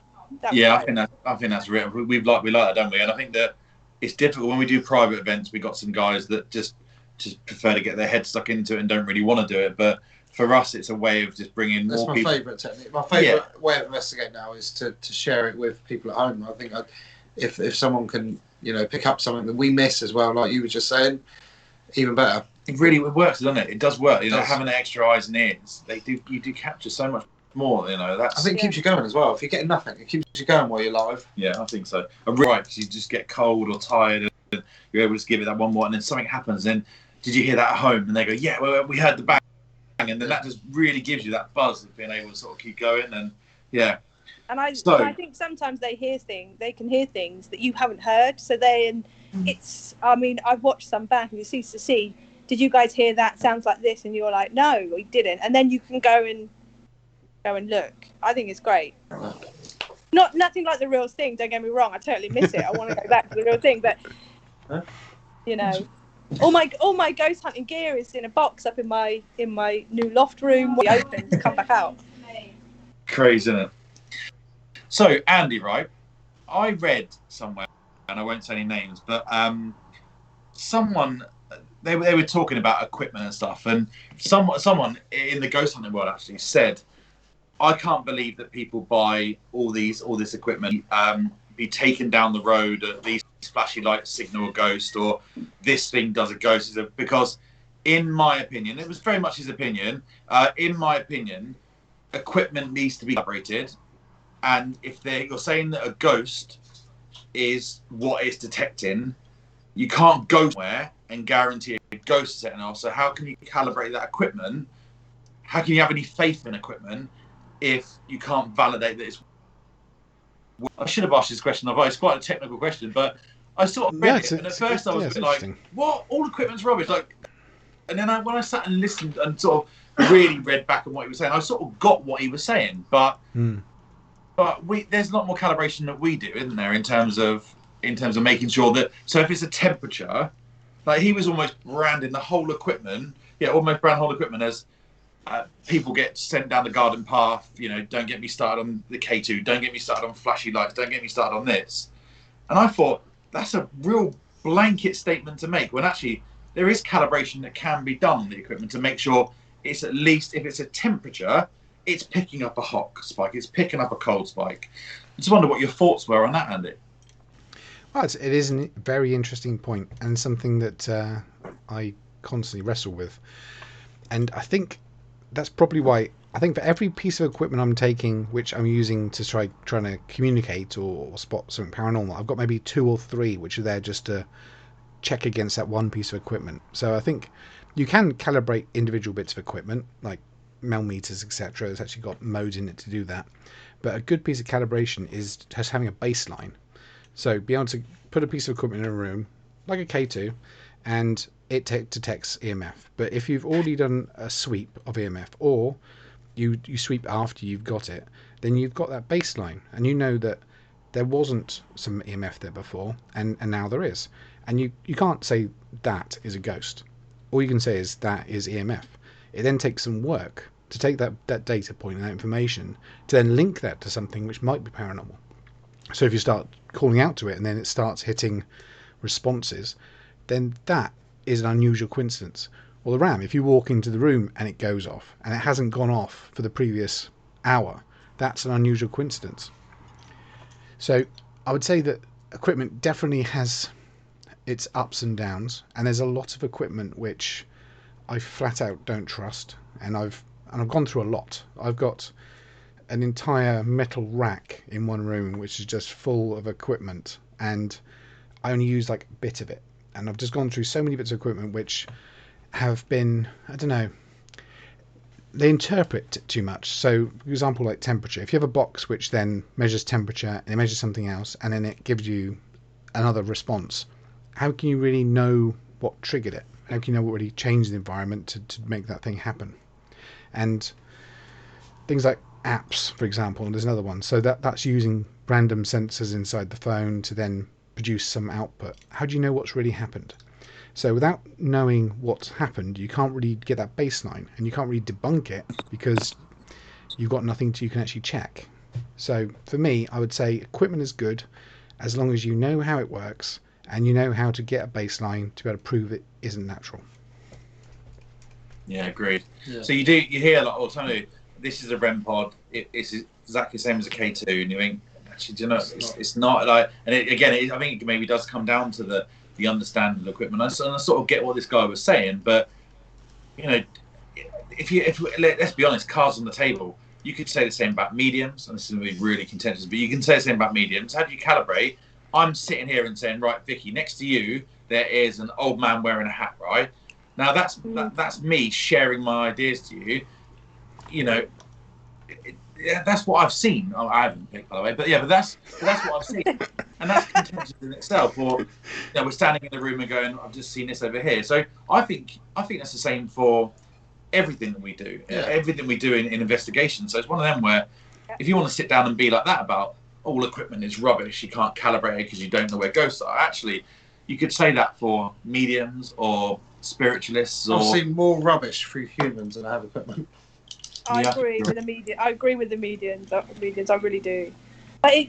I think that's real. We like that, don't we? And I think that it's difficult when we do private events. We got some guys that just prefer to get their head stuck into it and don't really want to do it. But for us, it's a way of just bringing more people. That's my favourite technique. My favourite way of investigating now is to share it with people at home. I think if someone can, pick up something that we miss as well, like you were just saying, even better. It works, doesn't it? It does work. Having the extra eyes and ears, you do capture so much more. I think it keeps you going as well. If you're getting nothing, it keeps you going while you're live. Yeah, I think so. Right, because you just get cold or tired, and you're able to give it that one more, and then something happens. Then did you hear that at home? And they go, yeah, well, we heard the bang, and then that just really gives you that buzz of being able to sort of keep going. And Yeah. And I think sometimes they can hear things that you haven't heard. So it's, I mean, I've watched some back and you see to see, did you guys hear that? Sounds like this. And you're like, no, we didn't. And then you can go and look. I think it's great. Nothing like the real thing. Don't get me wrong. I totally miss it. I want to go back to the real thing. But, you know, all my ghost hunting gear is in a box up in my new loft room. We open to come back out. Crazy, isn't it? So, Andy, right? I read somewhere, and I won't say any names, but someone they were talking about equipment and stuff, and someone in the ghost hunting world actually said, "I can't believe that people buy all this equipment, be taken down the road at these flashy lights signal a ghost, or this thing does a ghost," because, in my opinion, it was very much his opinion. In my opinion, equipment needs to be calibrated. And if you're saying that a ghost is what it's detecting, you can't go somewhere and guarantee a ghost is setting off. So how can you calibrate that equipment? How can you have any faith in equipment if you can't validate that it's... I should have asked this question. It's quite a technical question, but I sort of read it. And at first I was a bit like, what? All equipment's rubbish. And then when I sat and listened and sort of really read back on what he was saying, I sort of got what he was saying. But there's a lot more calibration that we do, isn't there, in terms of making sure that, so if it's a temperature, like he was almost branding the whole equipment, as people get sent down the garden path, you know, don't get me started on the K2, don't get me started on flashy lights, don't get me started on this. And I thought, that's a real blanket statement to make, when actually there is calibration that can be done on the equipment to make sure it's, at least if it's a temperature, it's picking up a hot spike, it's picking up a cold spike. I just wonder what your thoughts were on that, Andy. Well, it is a very interesting point, and something that I constantly wrestle with. And I think that's probably why, I think for every piece of equipment I'm taking, which I'm using to trying to communicate or spot something paranormal, I've got maybe 2 or 3 which are there just to check against that one piece of equipment. So I think you can calibrate individual bits of equipment, like millimeters, etc. It's actually got modes in it to do that. But a good piece of calibration is just having a baseline. So be able to put a piece of equipment in a room, like a K2, and it detects EMF. But if you've already done a sweep of EMF, or you sweep after you've got it, then you've got that baseline, and you know that there wasn't some EMF there before, and now there is. And you can't say that is a ghost. All you can say is that is EMF. It then takes some work to take that data point and that information to then link that to something which might be paranormal. So if you start calling out to it and then it starts hitting responses, then that is an unusual coincidence. Or the RAM, if you walk into the room and it goes off and it hasn't gone off for the previous hour, that's an unusual coincidence. So I would say that equipment definitely has its ups and downs, and there's a lot of equipment which I flat out don't trust, and I've gone through a lot. I've got an entire metal rack in one room which is just full of equipment, and I only use like a bit of it, and I've just gone through so many bits of equipment which have been, I don't know, they interpret it too much. So for example, like temperature, if you have a box which then measures temperature and it measures something else and then it gives you another response, how can you really know what triggered it? How can you know what really changed the environment to make that thing happen? And things like apps, for example, and there's another one. So that's using random sensors inside the phone to then produce some output. How do you know what's really happened? So without knowing what's happened, you can't really get that baseline, and you can't really debunk it because you've got nothing you can actually check. So for me, I would say equipment is good as long as you know how it works and you know how to get a baseline to be able to prove it isn't natural. Yeah, agreed. Yeah. So you hear a lot, or tell me, this is a REM pod, it's exactly the same as a K2, and you think, actually, do you know, it's not like, and I think it maybe does come down to the understanding of the equipment. I sort of get what this guy was saying, but you know, if let's be honest, cards on the table, you could say the same about mediums, and this is going to be really contentious, but you can say the same about mediums. How do you calibrate? I'm sitting here and saying, right, Vicky, next to you there is an old man wearing a hat, right? Now that's me sharing my ideas to you. You know, that's what I've seen. Oh, I haven't picked, by the way, but that's what I've seen, and that's contentious in itself. Or we're standing in the room and going, I've just seen this over here. So I think that's the same for everything that we do, everything we do in investigation. So it's one of them where if you want to sit down and be like that about all equipment is rubbish, you can't calibrate it because you don't know where ghosts are. Actually, you could say that for mediums or spiritualists. I've seen more rubbish through humans than I have equipment. I agree with the media. I agree with the mediums. I really do. But I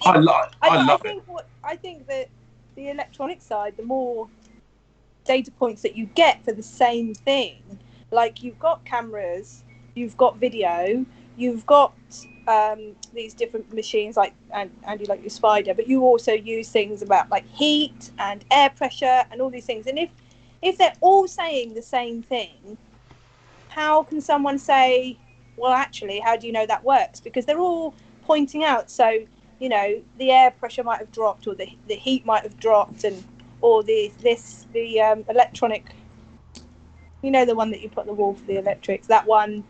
think that the electronic side, the more data points that you get for the same thing, like you've got cameras, you've got video, you've got these different machines like Andy, like your spider, but you also use things about like heat and air pressure and all these things. And if they're all saying the same thing, how can someone say, well, actually, how do you know that works? Because they're all pointing out. So, you know, the air pressure might have dropped, or the heat might have dropped, or the electronic, you know, the one that you put on the wall for the electrics, that one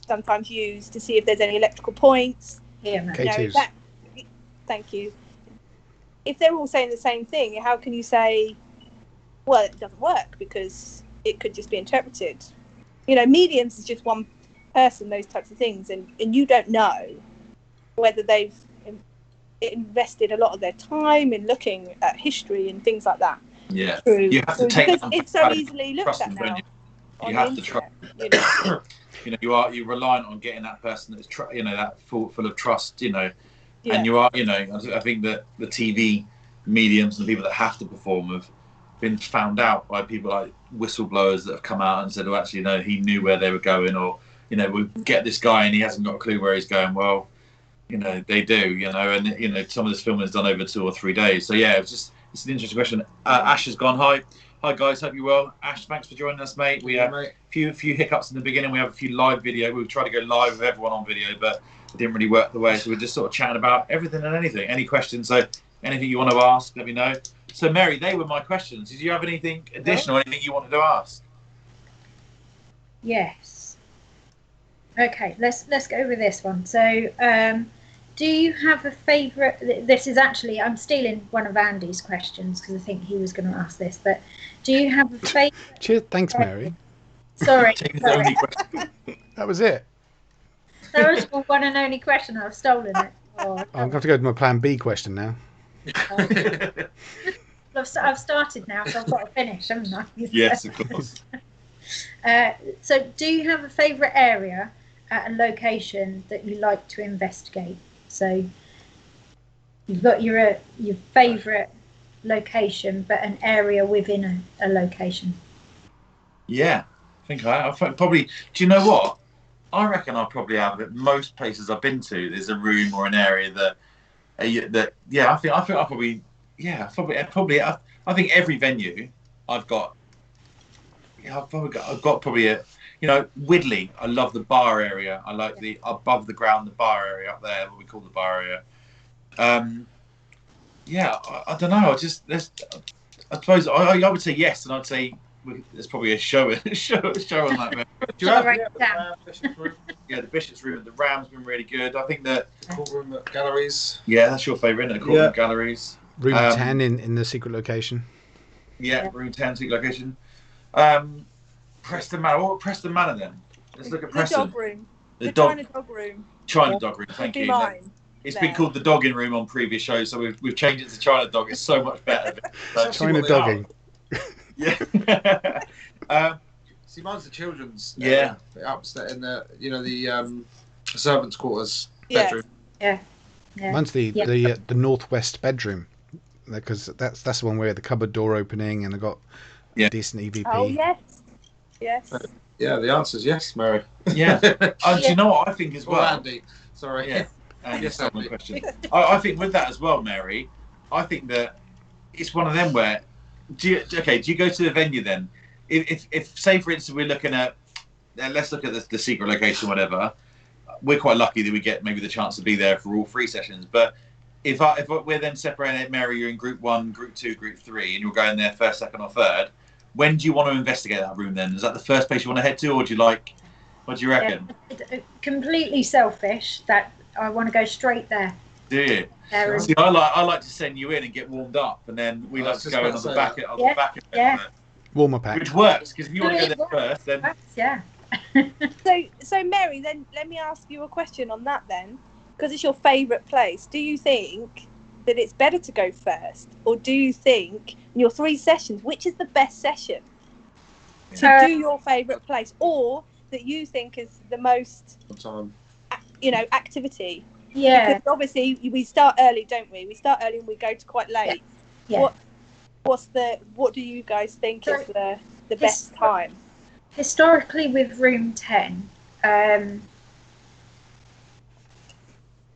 sometimes used to see if there's any electrical points. Yeah, K2s. Thank you. If they're all saying the same thing, how can you say, well, it doesn't work, because it could just be interpreted? You know, mediums is just one person, those types of things, and you don't know whether they've invested a lot of their time in looking at history and things like that. Yeah, you have to take, because it's so easily looked at now. You have to trust. You know, you're reliant on getting that person that's that full of trust. You know, and you are. You know, I think that the TV mediums and people that have to perform have been found out by people like whistleblowers that have come out and said, "Oh, actually, no, he knew where they were going," or we get this guy and he hasn't got a clue where he's going. Well, they do. And some of this film is done over 2 or 3 days. So yeah, it's an interesting question. Ash has gone. Hi guys, hope you're well. Ash, thanks for joining us, mate. We had a few hiccups in the beginning. We have a few live video. We tried to go live with everyone on video, but it didn't really work the way. So we're just sort of chatting about everything and anything. Any questions? So anything you want to ask, let me know. So Mary, they were my questions. Did you have anything additional, anything you wanted to ask? Yes. Okay, let's go with this one. So, do you have a favourite? This is actually, I'm stealing one of Andy's questions because I think he was going to ask this. But do you have a favourite? Cheers, thanks, Mary. Sorry. That was it. That was my one and only question. I've stolen it. Oh, I'm going to have to go to my plan B question now. I've started now, so I've got to finish, haven't I? Yes, of course. So, do you have a favourite area at a location that you like to investigate? So, you've got your favourite location, but an area within a location. Yeah, I think I probably. Do you know what? I reckon I probably have at most places I've been to. There's a room or an area that I think I probably. Yeah, probably. I think every venue I've got. Yeah, I've got probably a. Widley. I love the bar area. I like the above the ground, the bar area up there, what we call the bar area. I don't know. I suppose I would say yes, and I'd say there's probably a show on that. Do you have Bishop's Room? Yeah, the Bishop's Room at the Ram's been really good. I think that courtroom at Galleries. Yeah, that's your favourite, isn't it? Courtroom Galleries. Room 10 in the secret location. Yeah, room 10 secret location. Preston Manor. What about Preston Manor then? Let's look at Preston. The dog room. The China dog room. China dog room. Thank you. It's been called the dogging room on previous shows, so we've changed it to China dog. It's so much better. China dogging. Yeah. See, mine's the children's. Upstairs in the servants' quarters bedroom. Yeah. Mine's the northwest bedroom, because that's the one where the cupboard door opening and they've got decent EVP. Oh yes. Yeah, the answer is yes, Mary. Yeah. Do you know what I think as well? Andy, sorry. Yeah. Yes, that's my question. I think with that as well, Mary. I think that it's one of them where. Do you go to the venue then? If say for instance we're looking at, let's look at the secret location, whatever. We're quite lucky that we get maybe the chance to be there for all 3 sessions. But if we're then separating it, Mary, you're in group 1, group 2, group 3, and you're going there first, second, or third. When do you want to investigate that room then? Is that the first place you want to head to, or do you what do you reckon? Completely selfish that I want to go straight there. Do you? There See, I like to send you in and get warmed up, and then we like to go in on the back end. Yeah. Warmer pack. Which works, because if you want to go there first, then... Yeah. So Mary, then let me ask you a question on that then, because it's your favourite place. Do you think that it's better to go first, or do you think in your 3 sessions, which is the best session to do your favourite place, or that you think is the most, activity? Yeah. Because obviously we start early, don't we? We start early and we go to quite late. Yeah. What do you guys think is the best time? Historically, with room 10,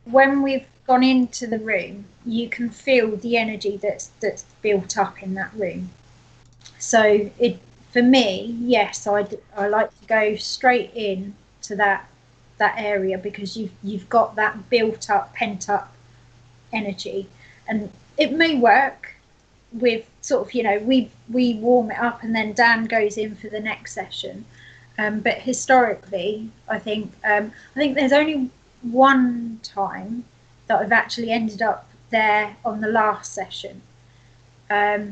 when we've gone into the room, you can feel the energy that's built up in that room. So for me, yes, I like to go straight in to that area, because you've got that built up, pent up energy, and it may work with sort of, we warm it up and then Dan goes in for the next session, but historically I think there's only one time that I've actually ended up there on the last session. I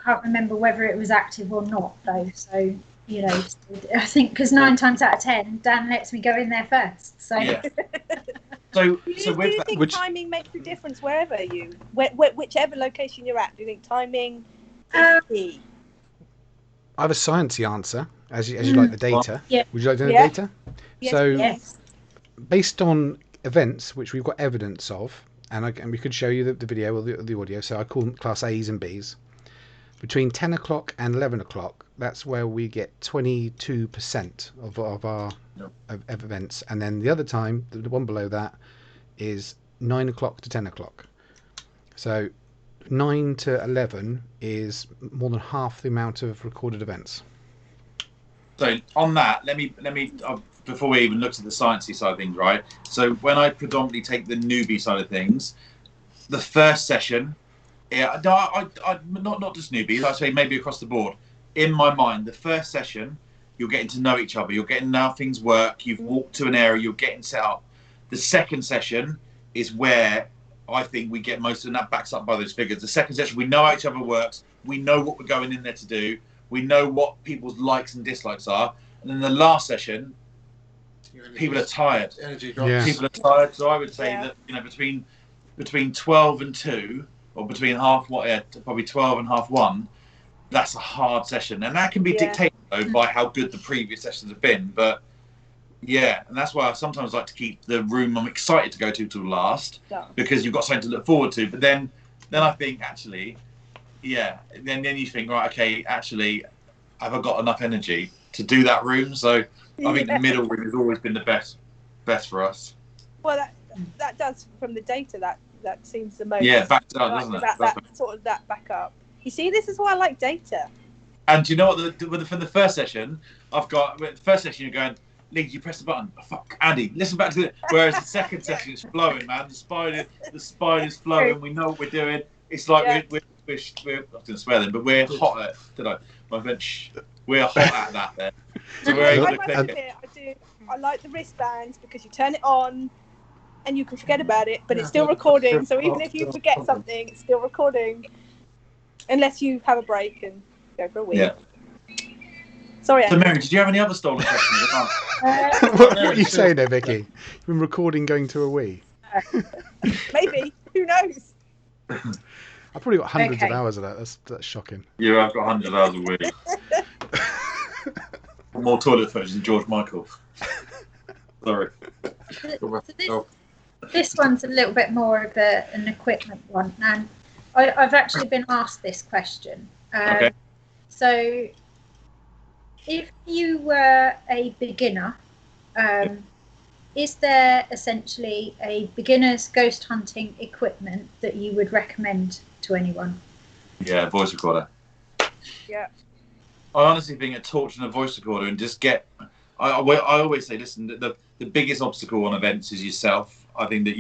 can't remember whether it was active or not though, so I think because 9 times out of 10 Dan lets me go in there first, so yeah. Do you think timing makes a difference wherever whichever location you're at? Do you think timing is key? I have a sciencey answer, as you like the data. Yeah. Would you like to know the data? Yes, Based on events which we've got evidence of, and we could show you the video or the audio, so I call them class A's and B's. Between 10 o'clock and 11 o'clock, that's where we get 22% of our events. And then the other time, the one below that, is 9 o'clock to 10 o'clock. So 9 to 11 is more than half the amount of recorded events. So on that, let me before we even looked at the sciencey side of things, right? So when I predominantly take the newbie side of things, the first session... Yeah, no, I not just newbies. I say maybe across the board. In my mind, the first session, you're getting to know each other. You're getting how things work. You've walked to an area. You're getting set up. The second session is where I think we get most of, and that backs up by those figures. The second session, we know how each other works. We know what we're going in there to do. We know what people's likes and dislikes are. And then the last session, people are tired. Energy drops. Yeah. People are tired. So I would say that between 12 and 2. Or between probably 12 and half 1, that's a hard session, and that can be dictated though by how good the previous sessions have been. But yeah, and that's why I sometimes like to keep the room I'm excited to go to till last, because you've got something to look forward to. But then I think actually, then you think, right, okay, actually, have I got enough energy to do that room? So I think the middle room has always been the best for us. Well, that does, from the data, that seems the most. Yeah, backed up, doesn't it? That backup. You see, this is why I like data. And do you know what? For the first session, the first session you're going, Lee, you press the button. Oh, fuck, Andy, listen back to it. Whereas the second session, it's flowing, man. The spider's flowing. We know what we're doing. It's like we're I was going to swear then, but we're hot at. We're hot at that then. So we're able to click it. I like the wristbands because you turn it on. And you can forget about it, but it's still recording. So even if you forget something, it's still recording. Unless you have a break and go for a week. Yeah. Sorry, so Mary, did you have any other stolen questions? What are you saying there, Vicky? You've been recording going to a wee? Maybe. Who knows? I've probably got hundreds of hours of that. That's shocking. Yeah, I've got hundreds of hours a week. More toilet footage than George Michael. Sorry. So this one's a little bit more of an equipment one, and I've actually been asked this question. Okay. So, if you were a beginner, is there essentially a beginner's ghost hunting equipment that you would recommend to anyone? Yeah, voice recorder. Yeah. I honestly think a torch and a voice recorder, and just get. I always say, listen, the biggest obstacle on events is yourself. I think that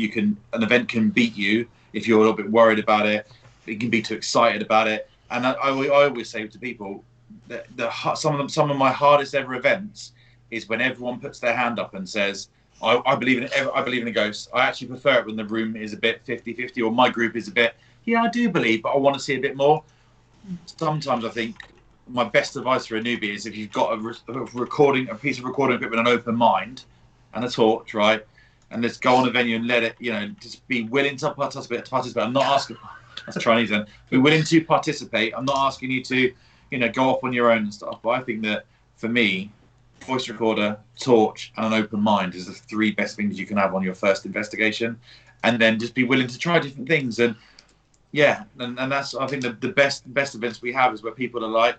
an event can beat you if you're a little bit worried about it. It can be too excited about it. And I always say to people that some of my hardest ever events is when everyone puts their hand up and says, I believe in I believe in a ghost. I actually prefer it when the room is a bit 50-50, or my group is a bit, I do believe, but I want to see a bit more. Sometimes I think my best advice for a newbie is if you've got a piece of recording equipment, an open mind, and a torch, right? And let's go on a venue and let it, just be willing to participate. I'm not asking, that's Chinese then, be willing to participate. I'm not asking you to, go off on your own and stuff. But I think that for me, voice recorder, torch, and an open mind is the 3 best things you can have on your first investigation. And then just be willing to try different things. And and that's, I think, the best events we have is where people are like,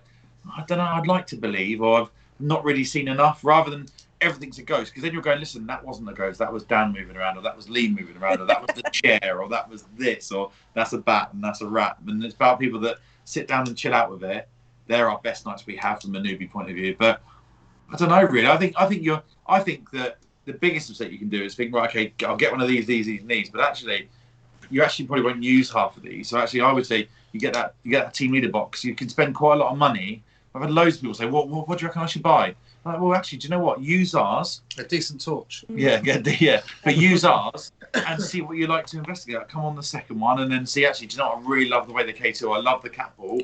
I don't know, I'd like to believe, or I've not really seen enough, rather than everything's a ghost. Because then you're going, listen, that wasn't a ghost, that was Dan moving around, or that was Lee moving around, or that was the chair, or that was this, or that's a bat and that's a rat. And it's about people that sit down and chill out with it. They're our best nights we have from a newbie point of view. But I don't know, really. I think that the biggest mistake you can do is think, right, okay, I'll get one of these, and these, but actually, you actually probably won't use half of these. So actually, I would say you get that team leader box. You can spend quite a lot of money. I've had loads of people say, what do you reckon I should buy? I'm like, well, actually, do you know what? Use ours. A decent torch. Yeah. But use ours and see what you like to investigate. Like, come on the second one and then see, actually, do you know what? I really love the way the K2, I love the cat ball.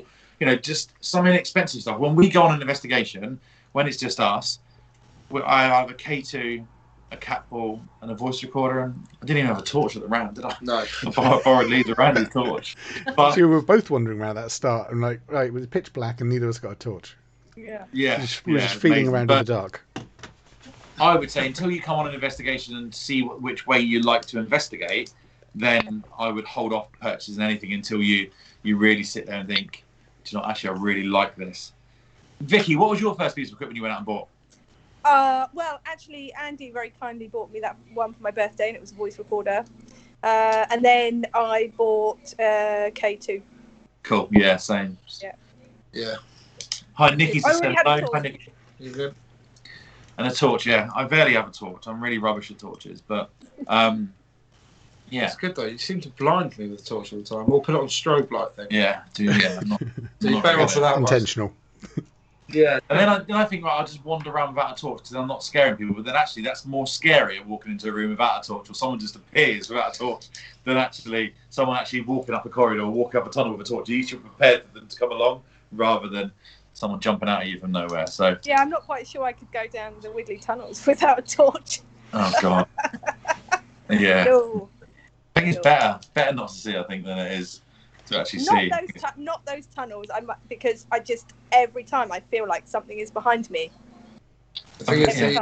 Just some inexpensive stuff. When we go on an investigation, when it's just us, I have a K2, a cat ball, and a voice recorder, and I didn't even have a torch at the round, did I? No. I borrowed Lee's Randy's torch. But so we were both wandering around that start, and right, it was pitch black, and neither of us got a torch. Yeah. We were just feeling around in the dark. I would say until you come on an investigation and see which way you like to investigate, then I would hold off purchasing anything until you really sit there and think, do you know, actually, I really like this. Vicky, what was your first piece of equipment you went out and bought? Well, actually, Andy very kindly bought me that one for my birthday, and it was a voice recorder. And then I bought K2. Cool. Yeah, same. Yeah. Hi, Nikki. Hi, Nikki. You good? And a torch. Yeah, I barely have a torch. I'm really rubbish at torches, but yeah. It's good though. You seem to blind me with the torch all the time. We'll put it on strobe light thing. Yeah, I'm not, so you're better off for that. Intentional. Yeah, and then I think, right, I'll just wander around without a torch because I'm not scaring people. But then actually, that's more scary, walking into a room without a torch, or someone just appears without a torch, than actually someone actually walking up a corridor or walking up a tunnel with a torch. You should be prepared for them to come along, rather than someone jumping out at you from nowhere. So yeah, I'm not quite sure I could go down the wiggly tunnels without a torch. Oh God. Yeah. No. I think it's better not to see, I think, than it is to actually see. Not those tunnels. Because I just, every time I feel like something is behind me. The thing is,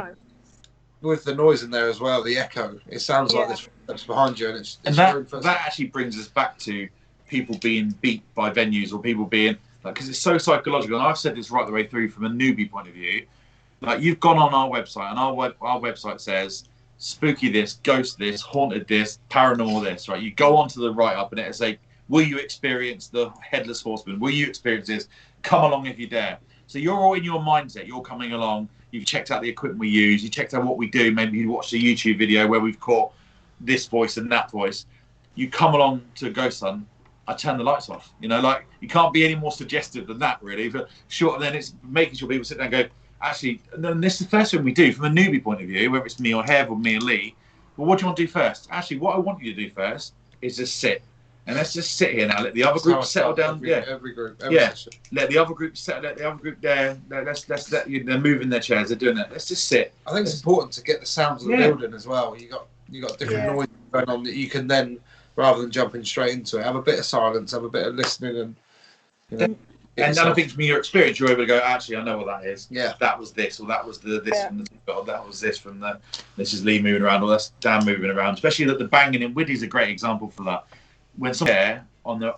with the noise in there as well, the echo, it sounds like there's footsteps behind you, and that actually brings us back to people being beat by venues, or people being like, because it's so psychological. And I've said this right the way through from a newbie point of view. Like, you've gone on our website, and our website says spooky this, ghost this, haunted this, paranormal this, right? You go onto the write-up and it'll say, will you experience the Headless Horseman? Will you experience this? Come along if you dare. So you're all in your mindset. You're coming along. You've checked out the equipment we use. You checked out what we do. Maybe you watched a YouTube video where we've caught this voice and that voice. You come along to Ghost Hunt, I turn the lights off. Like, you can't be any more suggestive than that, really. But short, then it's making sure people sit there and go, actually, and this is the first thing we do from a newbie point of view, whether it's me or Hev or me and Lee. Well, what do you want to do first? Actually, what I want you to do first is just sit. And let's just sit here now. Let the other group settle down. Every group. Session. Let the other group settle. Let the other group there. Let's let they're moving their chairs. They're doing that. Let's just sit. I think it's important to get the sounds of the building as well. You got different noise going on that you can then, rather than jumping straight into it, have a bit of silence, have a bit of listening, and. And then I think from your experience, you're able to go, actually, I know what that is. Yeah. That was this, or that was this from the, or that was this from the, this is Lee moving around, or that's Dan moving around. Especially that the banging in Widdy's a great example for that. When someone there on the,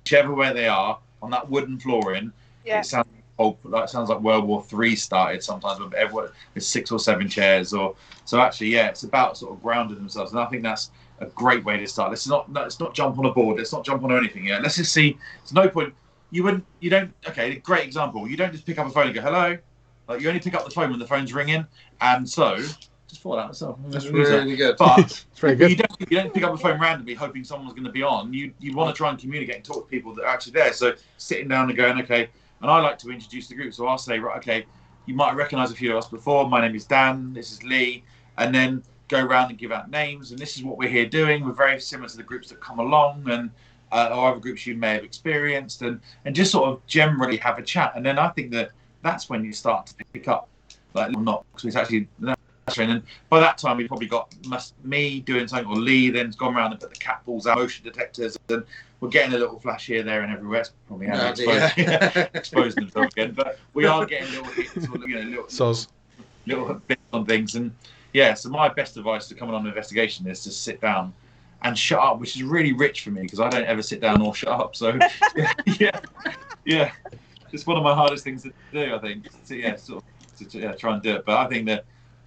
whichever way they are, on that wooden flooring, it sounds like World War III started sometimes, with everyone with 6 or 7 chairs. So actually, it's about sort of grounding themselves. And I think that's a great way to start. Let's not jump on a board. Let's not jump on anything yet. Let's just see. There's no point. Okay, great example. You don't just pick up a phone and go, hello. Like, you only pick up the phone when the phone's ringing. And so, just thought that myself. That's really good. But it's very good. You don't pick up a phone randomly hoping someone's going to be on. You want to try and communicate and talk to people that are actually there. So sitting down and going, okay. And I like to introduce the group. So I'll say, right, okay, you might recognise a few of us before. My name is Dan. This is Lee. and then go around and give out names. And this is what we're here doing. We're very similar to the groups that come along, and or other groups you may have experienced, and just sort of generally have a chat. And then I think that's when you start to pick up like little knocks. It's actually. And by that time, we probably got me doing something, or Lee then's gone around and put the cat balls out, motion detectors, and we're getting a little flash here, there, and everywhere. It's probably exposed themselves again, but we are getting little hits, or, little bits on things. And yeah, so my best advice to coming on an investigation is to sit down and shut up, which is really rich for me because I don't ever sit down or shut up. So yeah, it's one of my hardest things to do, I think. So, try and do it. But I think that.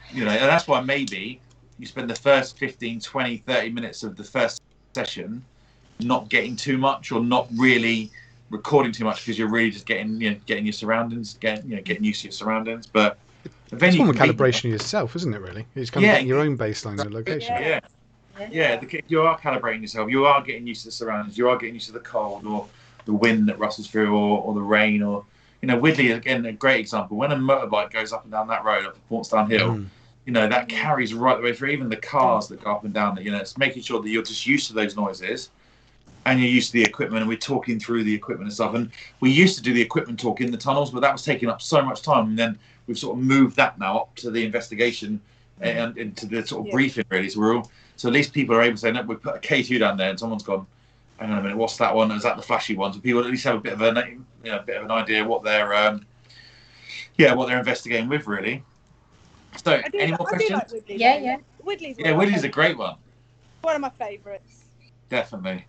And that's why maybe you spend the first 15, 20, 30 minutes of the first session not getting too much or not really recording too much because you're really just getting your surroundings, getting used to your surroundings. But it's more calibration of yourself, isn't it? Really, it's kind of getting your own baseline of location. You are calibrating yourself. You are getting used to the surroundings. You are getting used to the cold or the wind that rustles through, or the rain, or Widley again, a great example. When a motorbike goes up and down that road, up the Portsdown Hill. That carries right the way through, even the cars that go up and down. It's making sure that you're just used to those noises and you're used to the equipment, and we're talking through the equipment and stuff. And we used to do the equipment talk in the tunnels, but that was taking up so much time. And then we've sort of moved that now up to the investigation and into the sort of briefing, really. So at least people are able to say, no, we put a K2 down there, and someone's gone, hang on a minute, what's that one? Is that the flashy one? So people at least have a bit of an idea what they're investigating with, really. So, any more questions? Like Widley, yeah. Widley's a great one. One of my favourites. Definitely.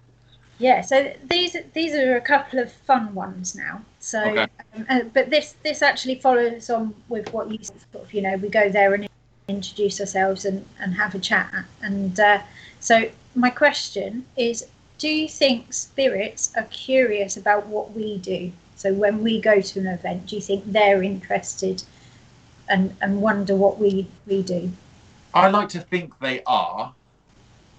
Yeah. So these are a couple of fun ones now. So, okay. But this actually follows on with what you sort of, we go there and introduce ourselves and have a chat. And so my question is, do you think spirits are curious about what we do? So when we go to an event, do you think they're interested? And wonder what we do? I like to think they are.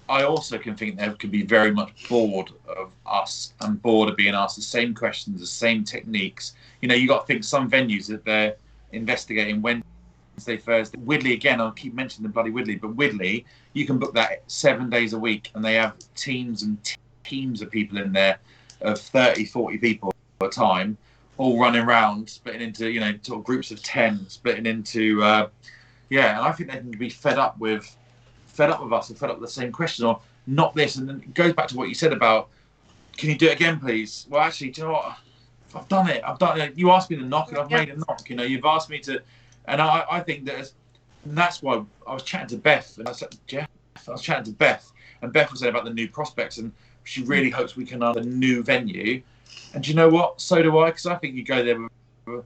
I also can think they could be very much bored of us and bored of being asked the same questions, the same techniques. You got to think some venues that they're investigating Wednesday, Thursday. Widley, again, I'll keep mentioning the bloody Widley, but Widley, you can book that 7 days a week, and they have teams and teams of people in there of 30, 40 people at a time, all running around, splitting into, sort of groups of 10, splitting into, and I think they can be fed up with us and fed up with the same question, or not this. And then it goes back to what you said about, can you do it again, please? Well, actually, do you know what? I've done it. You asked me to knock, and I've made a knock. You've asked me to, and I think and that's why I was chatting to Beth, and I said, Jeff, I was chatting to Beth, and Beth was saying about the new prospects, and she really hopes we can have a new venue. And do you know what? So do I, because I think you go there with,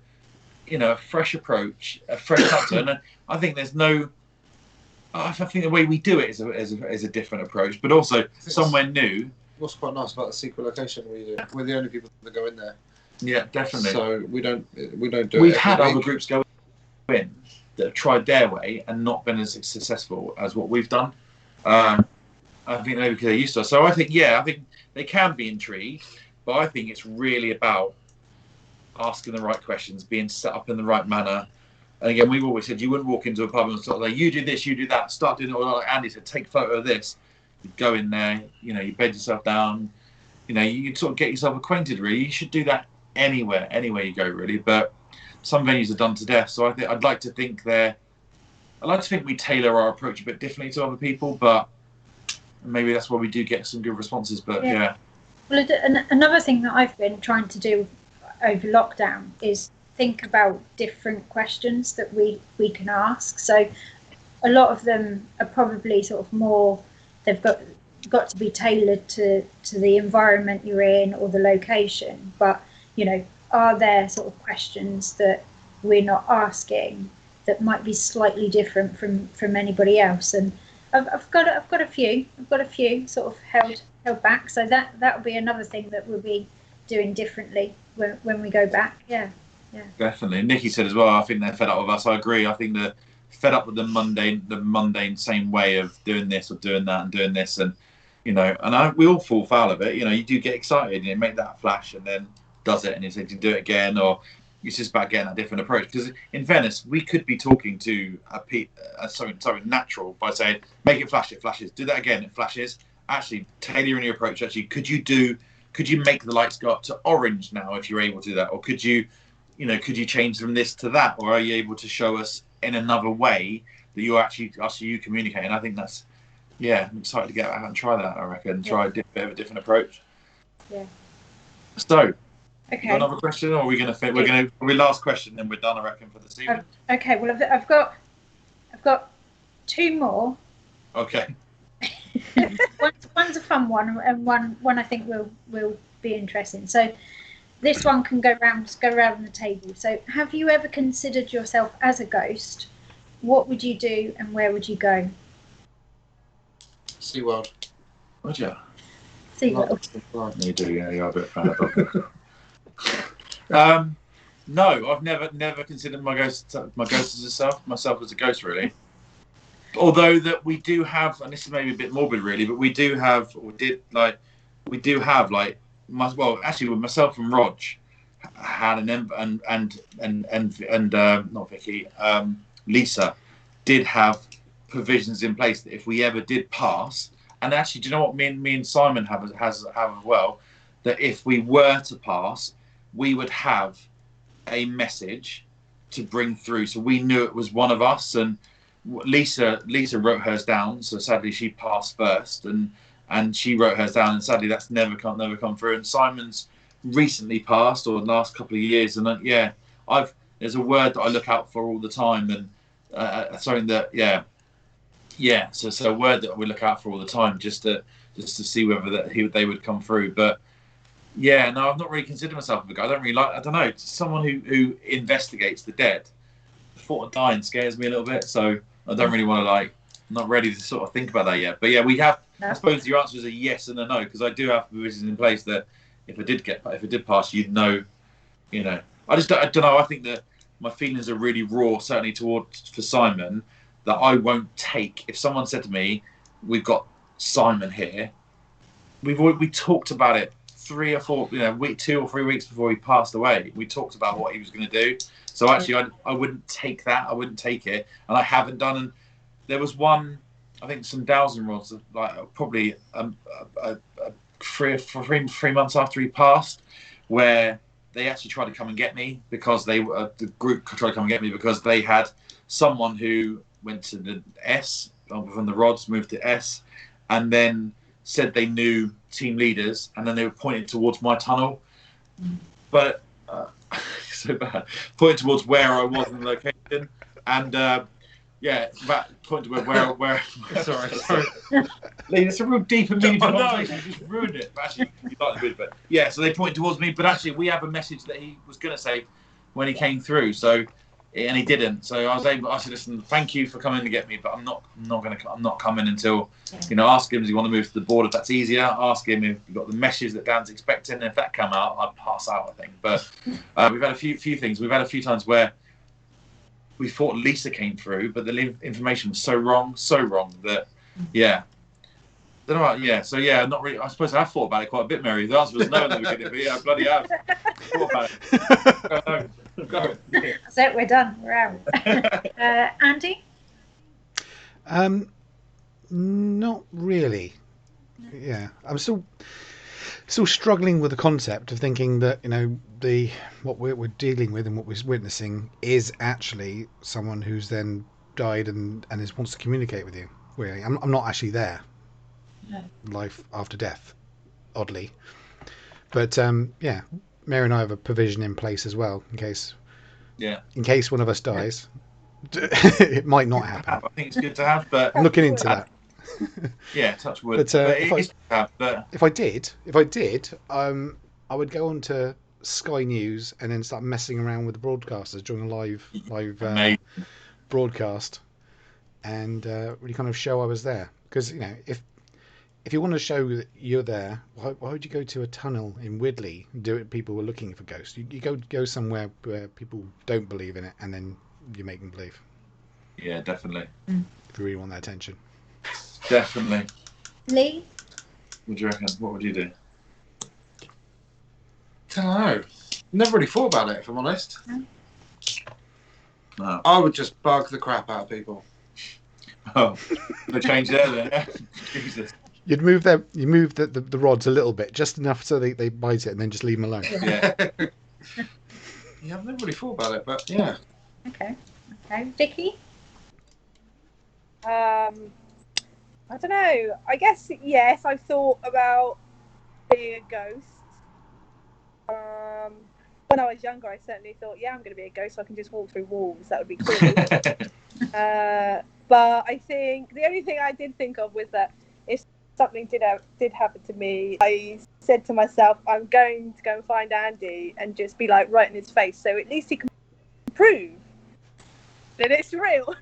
a fresh approach, a fresh factor. And I think I think the way we do it is a different approach, but also somewhere new. What's quite nice about the secret location we do, we're the only people that go in there. Yeah, definitely. So we don't do it. We've had other groups go in that have tried their way and not been as successful as what we've done. I think maybe because they're used to it. So I think they can be intrigued. But I think it's really about asking the right questions, being set up in the right manner. And again, we've always said you wouldn't walk into a pub and sort of like, you do this, you do that, start doing it. Or like Andy said, take a photo of this. You go in there, you bed yourself down. You sort of get yourself acquainted, really. You should do that anywhere you go, really. But some venues are done to death. So I'd like to think we tailor our approach a bit differently to other people. But maybe that's why we do get some good responses. But yeah. Well, another thing that I've been trying to do over lockdown is think about different questions that we can ask. So a lot of them are probably sort of more, they've got to be tailored to the environment you're in or the location. But, are there sort of questions that we're not asking that might be slightly different from anybody else? And I've got a few sort of held back, so that would be another thing that we'll be doing differently when we go back. Yeah Definitely. Nikki said as well, I think they're fed up with us. I agree. I think they're fed up with the mundane same way of doing this or doing that and doing this, and we all fall foul of it. You do get excited and you make that flash and then does it, and you say to do it again, or it's just about getting a different approach. Because in fairness, we could be talking to something natural by saying, make it flash, it flashes. Do that again, it flashes. Actually, tailoring your approach. Actually, could you make the lights go up to orange now if you're able to do that, or could you change from this to that, or are you able to show us in another way that you communicate? And I think that's, I'm excited to get out and try that. I reckon try a bit of a different approach. Yeah. So. Okay. Got another question, or are we going to fit? We're going to probably last question, then we're done. I reckon for this evening. Okay. Well, I've got two more. Okay. One's a fun one, and one I think will be interesting. So this one can go around the table. So have you ever considered yourself as a ghost? What would you do, and where would you go? SeaWorld. Would you? SeaWorld. You do, yeah. You're a bit fan of no, I've never considered myself as a ghost, really. Although that we do have, and this is maybe a bit morbid, really, but we do have, actually, with myself and Rog had not Vicky, Lisa did have provisions in place that if we ever did pass, and actually, do you know what me and Simon have as well, that if we were to pass, we would have a message to bring through, so we knew it was one of us. And Lisa wrote hers down, so sadly she passed first, and she wrote hers down, and sadly that's never come through. And Simon's recently passed, or the last couple of years, and there's a word that I look out for all the time, and something that so a word that we look out for all the time, just to see whether they would come through. But yeah, no, I've not really considered myself a guy. I don't know, someone who investigates the dead. The thought of dying scares me a little bit, so I don't really want to, I'm not ready to sort of think about that yet. But yeah, we have. No. I suppose your answer is a yes and a no, because I do have provisions in place that if it did pass, you'd know. I don't know. I think that my feelings are really raw, certainly for Simon, that I won't take. If someone said to me, "We've got Simon here," we talked about it 2 or 3 weeks before he passed away. We talked about what he was going to do. So actually, I wouldn't take that. I wouldn't take it, and I haven't done. And there was one, I think, some dowsing rods, probably 3 months after he passed, where they actually tried to come and get me because the group tried to come and get me because they had someone who went to the S from the rods, moved to S, and then said they knew team leaders, and then they were pointing towards my tunnel, but so bad, pointing towards where I was in the location, and that pointing to where sorry, Lee, it's a real deep and meaningful conversation. You just ruined it. But actually, you like the bit, but yeah, so they pointed towards me, but actually, we have a message that he was going to say when he came through. So. And he didn't, so I said, listen, thank you for coming to get me, but I'm not coming until, ask him, does he want to move to the board if that's easier? Ask him if you've got the message that Dan's expecting, and if that come out, I'd pass out, I think. But we've had a few things. We've had a few times where we thought Lisa came through, but the information was so wrong that, so not really. I suppose I have thought about it quite a bit, Mary. The answer was no in the beginning, but yeah, I bloody have thought about it. Go. That's it, we're done. We're out. Andy? Not really. Yeah, I'm still struggling with the concept of thinking that what we're dealing with and what we're witnessing is actually someone who's then died and wants to communicate with you. Really, I'm not actually there. No. Life after death, oddly, but Mary and I have a provision in place as well in case one of us dies. It might not happen. I think it's good to have, but I'm looking into that. Yeah, touch wood. But if I did, I would go on to Sky News and then start messing around with the broadcasters during a live broadcast, and really kind of show I was there. Because if you want to show that you're there, why would you go to a tunnel in Widley and do it? People were looking for ghosts. You go somewhere where people don't believe in it, and then you make them believe. Yeah, definitely. If you really want their attention. Definitely. Lee? What do you reckon? What would you do? Don't know. Never really thought about it, if I'm honest. No. I would just bug the crap out of people. Oh, the change there then. Yeah. Jesus. You'd move them. You move the rods a little bit, just enough so they bite it, and then just leave them alone. Yeah. Yeah, I've never really thought about it, but yeah. Okay. Vicky? I don't know. I guess yes. I've thought about being a ghost. When I was younger, I certainly thought, yeah, I'm going to be a ghost, so I can just walk through walls. That would be cool. But I think the only thing I did think of was that if something did happen to me, I said to myself, I'm going to go and find Andy and just be like right in his face, so at least he can prove that it's real.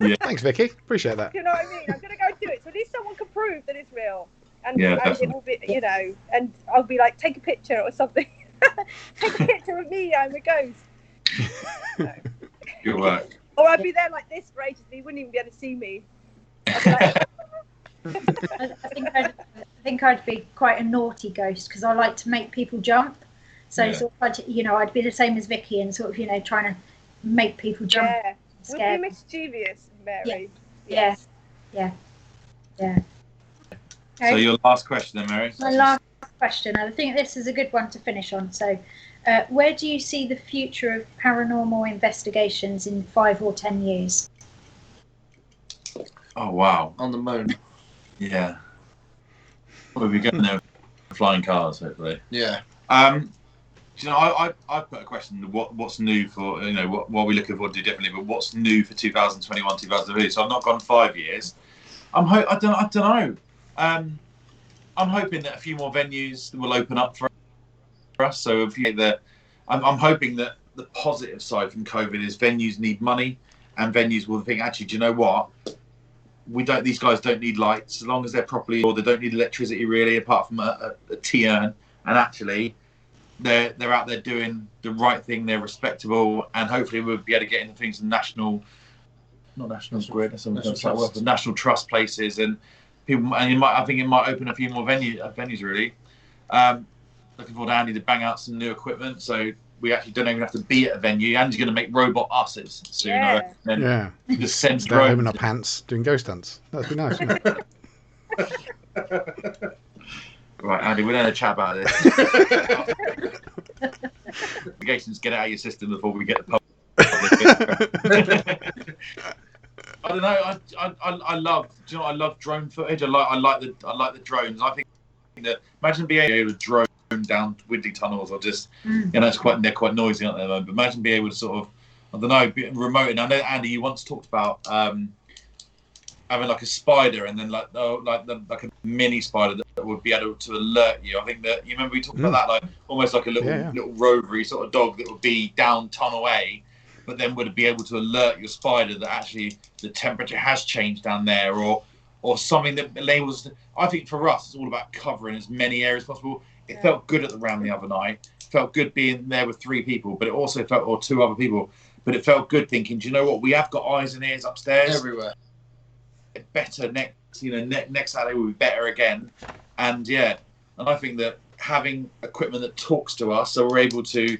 Yeah. Thanks, Vicky. Appreciate that. You know what I mean? I'm going to go do it, so at least someone can prove that it's real. And, Yeah, and it will be, you know, and I'll be like, take a picture or something. Take a picture of me, I'm a ghost. So. Good work. Or I'd be there like this for ages and he wouldn't even be able to see me. I'd be like, I think I'd be quite a naughty ghost because I like to make people jump. So Yeah. sort of, I'd be the same as Vicky and sort of, trying to make people jump. yeah. Would Scared. be mischievous, Mary. Yeah. Yes. So your last question then, Mary. My last question. I think this is a good one to finish on. So, where do you see the future of paranormal investigations in 5 or 10 years? Oh wow. On the moon. Yeah. We'll be going there with flying cars, hopefully. Yeah. Do you know, I put a question: what's new for what we're looking forward to differently, but what's new for 2021, 2022? So I've not gone 5 years. I don't know. I'm hoping that a few more venues will open up for us. So if you I'm hoping that the positive side from COVID is venues need money, and venues will think, actually, do you know what? These guys don't need lights as long as they're properly, or they don't need electricity really, apart from a T-urn. And actually, they're out there doing the right thing. They're respectable, and hopefully we'll be able to get into things in national grid, national trust places, and people. And I think it might open a few more venues really. Looking forward to Andy to bang out some new equipment, so we actually don't even have to be at a venue. Andy's going to make robot buses soon. Yeah. Yeah. Just send They're home in drones. our pants doing ghost hunts. That'd be nice, wouldn't it? Right, Andy, we're going to chat about this. Obligations, get it out of your system before we get the public. I don't know. I love. Do you know? I love drone footage. I like the drones. I think that imagine being able to drone down windy tunnels or just they're quite noisy at the moment. But imagine being able to sort of be remote. And I know Andy, you once talked about having like a spider and then like a mini spider that would be able to alert you. I think that you remember we talked about that, like almost like a little rovery sort of dog that would be down tunnel A, but then would be able to alert your spider that actually the temperature has changed down there, or something that labels. I think for us, it's all about covering as many areas as possible. It felt good at the Ram the other night. It felt good being there with 3 people, but it also felt, or 2 other people, but it felt good thinking, do you know what? We have got eyes and ears upstairs. Everywhere. Better next Saturday will be better again. And I think that having equipment that talks to us, so we're able to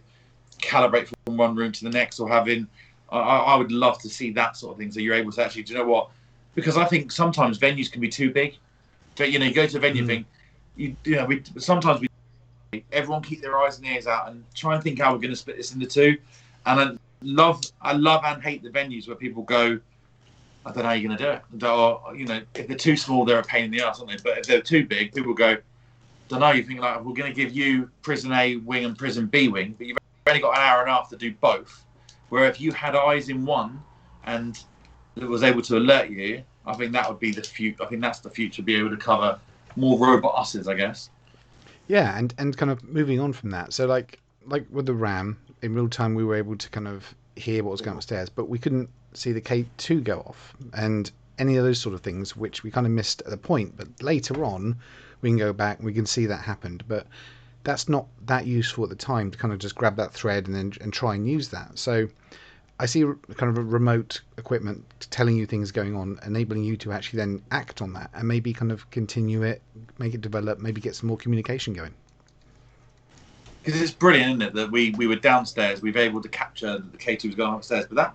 calibrate from one room to the next, or having, I would love to see that sort of thing. So you're able to actually, do you know what? Because I think sometimes venues can be too big. But you go to a venue thing, everyone keep their eyes and ears out and try and think how we're going to split this into 2. And I love and hate the venues where people go, I don't know how you're going to do it. Or, if they're too small, they're a pain in the ass, aren't they? But if they're too big, people go, don't know. You think like, we're going to give you prison A wing and prison B wing, but you've only got an hour and a half to do both. Where if you had eyes in one and it was able to alert you, I think that would be the future. I think that's the future, be able to cover more robot buses, I guess. Yeah, and kind of moving on from that. So like with the Ram, in real time we were able to kind of hear what was going upstairs, but we couldn't see the K2 go off and any of those sort of things, which we kind of missed at the point. But later on, we can go back and we can see that happened. But that's not that useful at the time to kind of just grab that thread and try and use that. So I see kind of a remote equipment telling you things going on, enabling you to actually then act on that and maybe kind of continue it, make it develop, maybe get some more communication going. because it's brilliant, isn't it, that we were downstairs, we were able to capture that the K2 was going upstairs, but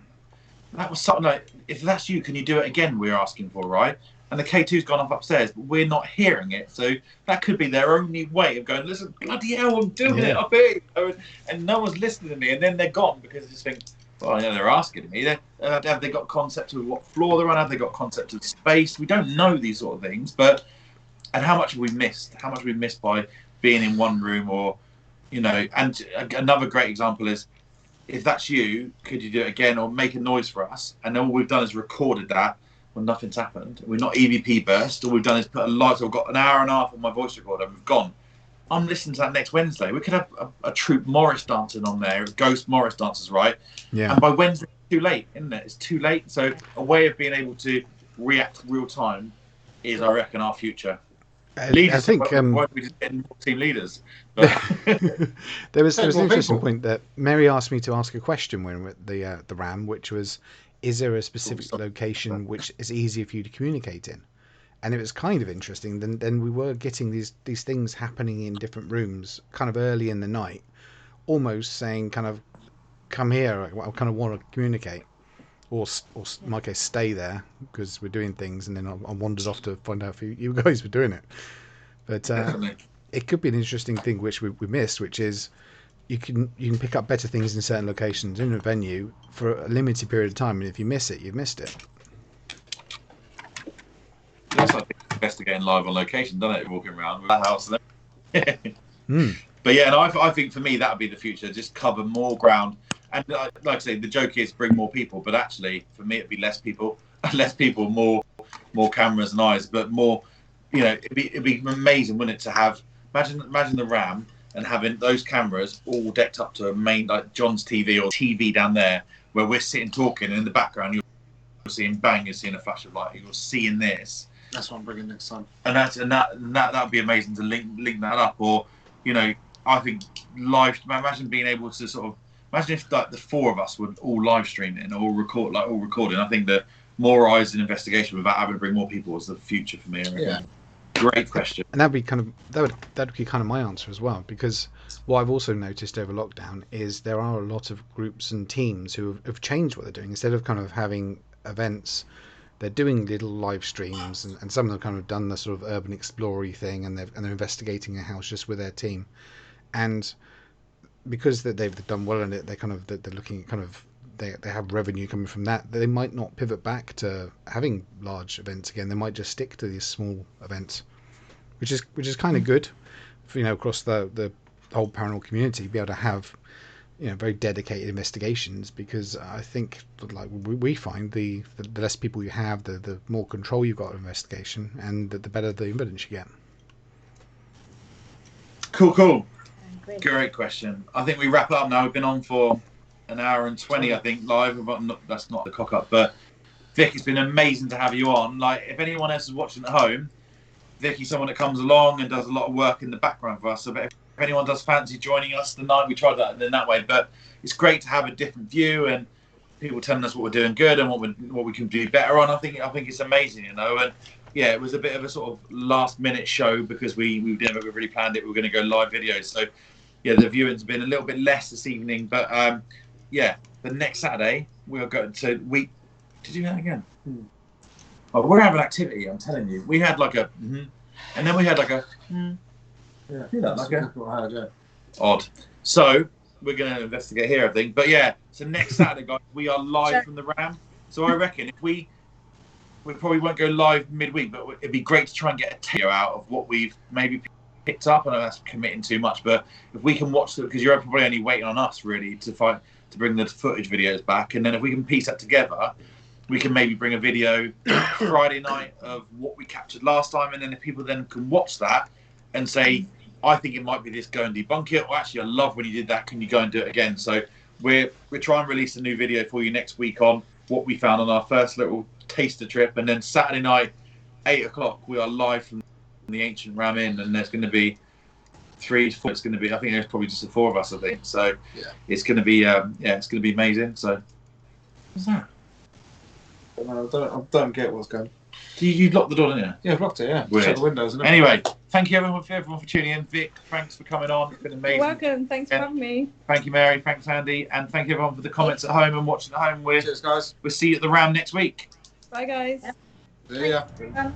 that was something like, if that's you, can you do it again? We're asking for, right? And the K2's gone up upstairs, but we're not hearing it. So that could be their only way of going, listen, bloody hell, I'm doing it up here. And no one's listening to me. And then they're gone because they just think, well, yeah, they're asking me. Have they got concept of what floor they're on? Have they got concept of space? We don't know these sort of things. And how much have we missed? How much have we missed by being in one room or, you know, and another great example is, if that's you, could you do it again or make a noise for us? And then all we've done is recorded that when nothing's happened. We're not EVP burst. All we've done is put a live. So I've got an hour and a half on my voice recorder. We've gone. I'm listening to that next Wednesday. We could have a troupe Morris dancing on there, ghost Morris dancers, right? Yeah. And by Wednesday, it's too late, isn't it? It's too late. So a way of being able to react real time is, I reckon, our future. Leaders, I think why we just getting more team leaders? But there was an interesting point that Mary asked me to ask a question when we were at the RAM, which was, is there a specific location which is easier for you to communicate in? And it was kind of interesting. Then we were getting these things happening in different rooms, kind of early in the night, almost saying, kind of, come here. I kind of want to communicate, or in my case, stay there because we're doing things. And then I wandered off to find out if you guys were doing it. But it could be an interesting thing which we missed, which is you can pick up better things in certain locations in a venue for a limited period of time, and if you miss it, you've missed it. That's like investigating live on location, doesn't it? Walking around with that house. But yeah, and I think for me that would be the future. Just cover more ground, and like I say, the joke is bring more people, but actually for me it'd be less people, more cameras and eyes, but more. You know, it'd be amazing, wouldn't it, to have imagine the RAM and having those cameras all decked up to a main, like John's TV or TV down there, where we're sitting talking, and in the background you're seeing bang, you're seeing a flash of light, you're seeing this. That's what I'm bringing next time. And that would be amazing to link that up, or you know, I think live. Imagine being able to sort of imagine if like the four of us would all live stream it and all recording. I think that more eyes in investigation without having to bring more people is the future for me. Yeah. Great question. And that'd be kind of my answer as well, because what I've also noticed over lockdown is there are a lot of groups and teams who have changed what they're doing. Instead of kind of having events, they're doing little live streams, and some of them kind of done the sort of urban explorer thing, and they're investigating a house just with their team. And because they've done well in it, they're looking at kind of they have revenue coming from that. They might not pivot back to having large events again. They might just stick to these small events, which is kind of good, for, you know, across the whole paranormal community, be able to have, you know, very dedicated investigations, because I think, like we find, the less people you have, the more control you've got of investigation, and the better the evidence you get. Cool. Great question. I think we wrap up now. We've been on for an hour and 20, I think, live. That's not the cock up, but Vic, it's been amazing to have you on. Like, if anyone else is watching at home, Vicky's someone that comes along and does a lot of work in the background for us. So if anyone does fancy joining us tonight, we tried that in that way. But it's great to have a different view and people telling us what we're doing good and what we can do better on. I think it's amazing, you know. And yeah, it was a bit of a sort of last minute show because we never really planned it. We were going to go live videos. So yeah, the viewing's been a little bit less this evening. But yeah, the next Saturday we're going to to do that again. Oh, we're having activity, I'm telling you. We had like a and then we had like a Yeah, that's like odd. So we're going to investigate here, I think. But yeah, so next Saturday, guys, we are live from the RAM. So I reckon if we probably won't go live midweek, but it'd be great to try and get a video out of what we've maybe picked up. I know that's committing too much, but if we can watch it, because you're probably only waiting on us really to bring the footage videos back, and then if we can piece that together, we can maybe bring a video Friday night of what we captured last time, and then if people then can watch that and say, I think it might be this, go and debunk it, or actually I love when you did that, can you go and do it again? So we're trying to release a new video for you next week on what we found on our first little taster trip, and then Saturday night 8 o'clock we are live from the ancient RAM Inn, and there's going to be 3 to 4. It's going to be, I think there's probably just the 4 of us, I think. So yeah, it's going to be it's going to be amazing. So what's that? I don't get what's going on. You locked the door, didn't you? Yeah, I've locked it. Yeah, Weird. shut the windows. And Anyway, thank you everyone for tuning in. Vic, thanks for coming on. It's been amazing. You're welcome. Thanks for having me. Thank you, Mary. Thanks, Andy. And thank you everyone for the comments at home and watching at home. cheers, guys. We'll see you at the round next week. Bye, guys. See ya. Thanks, everyone.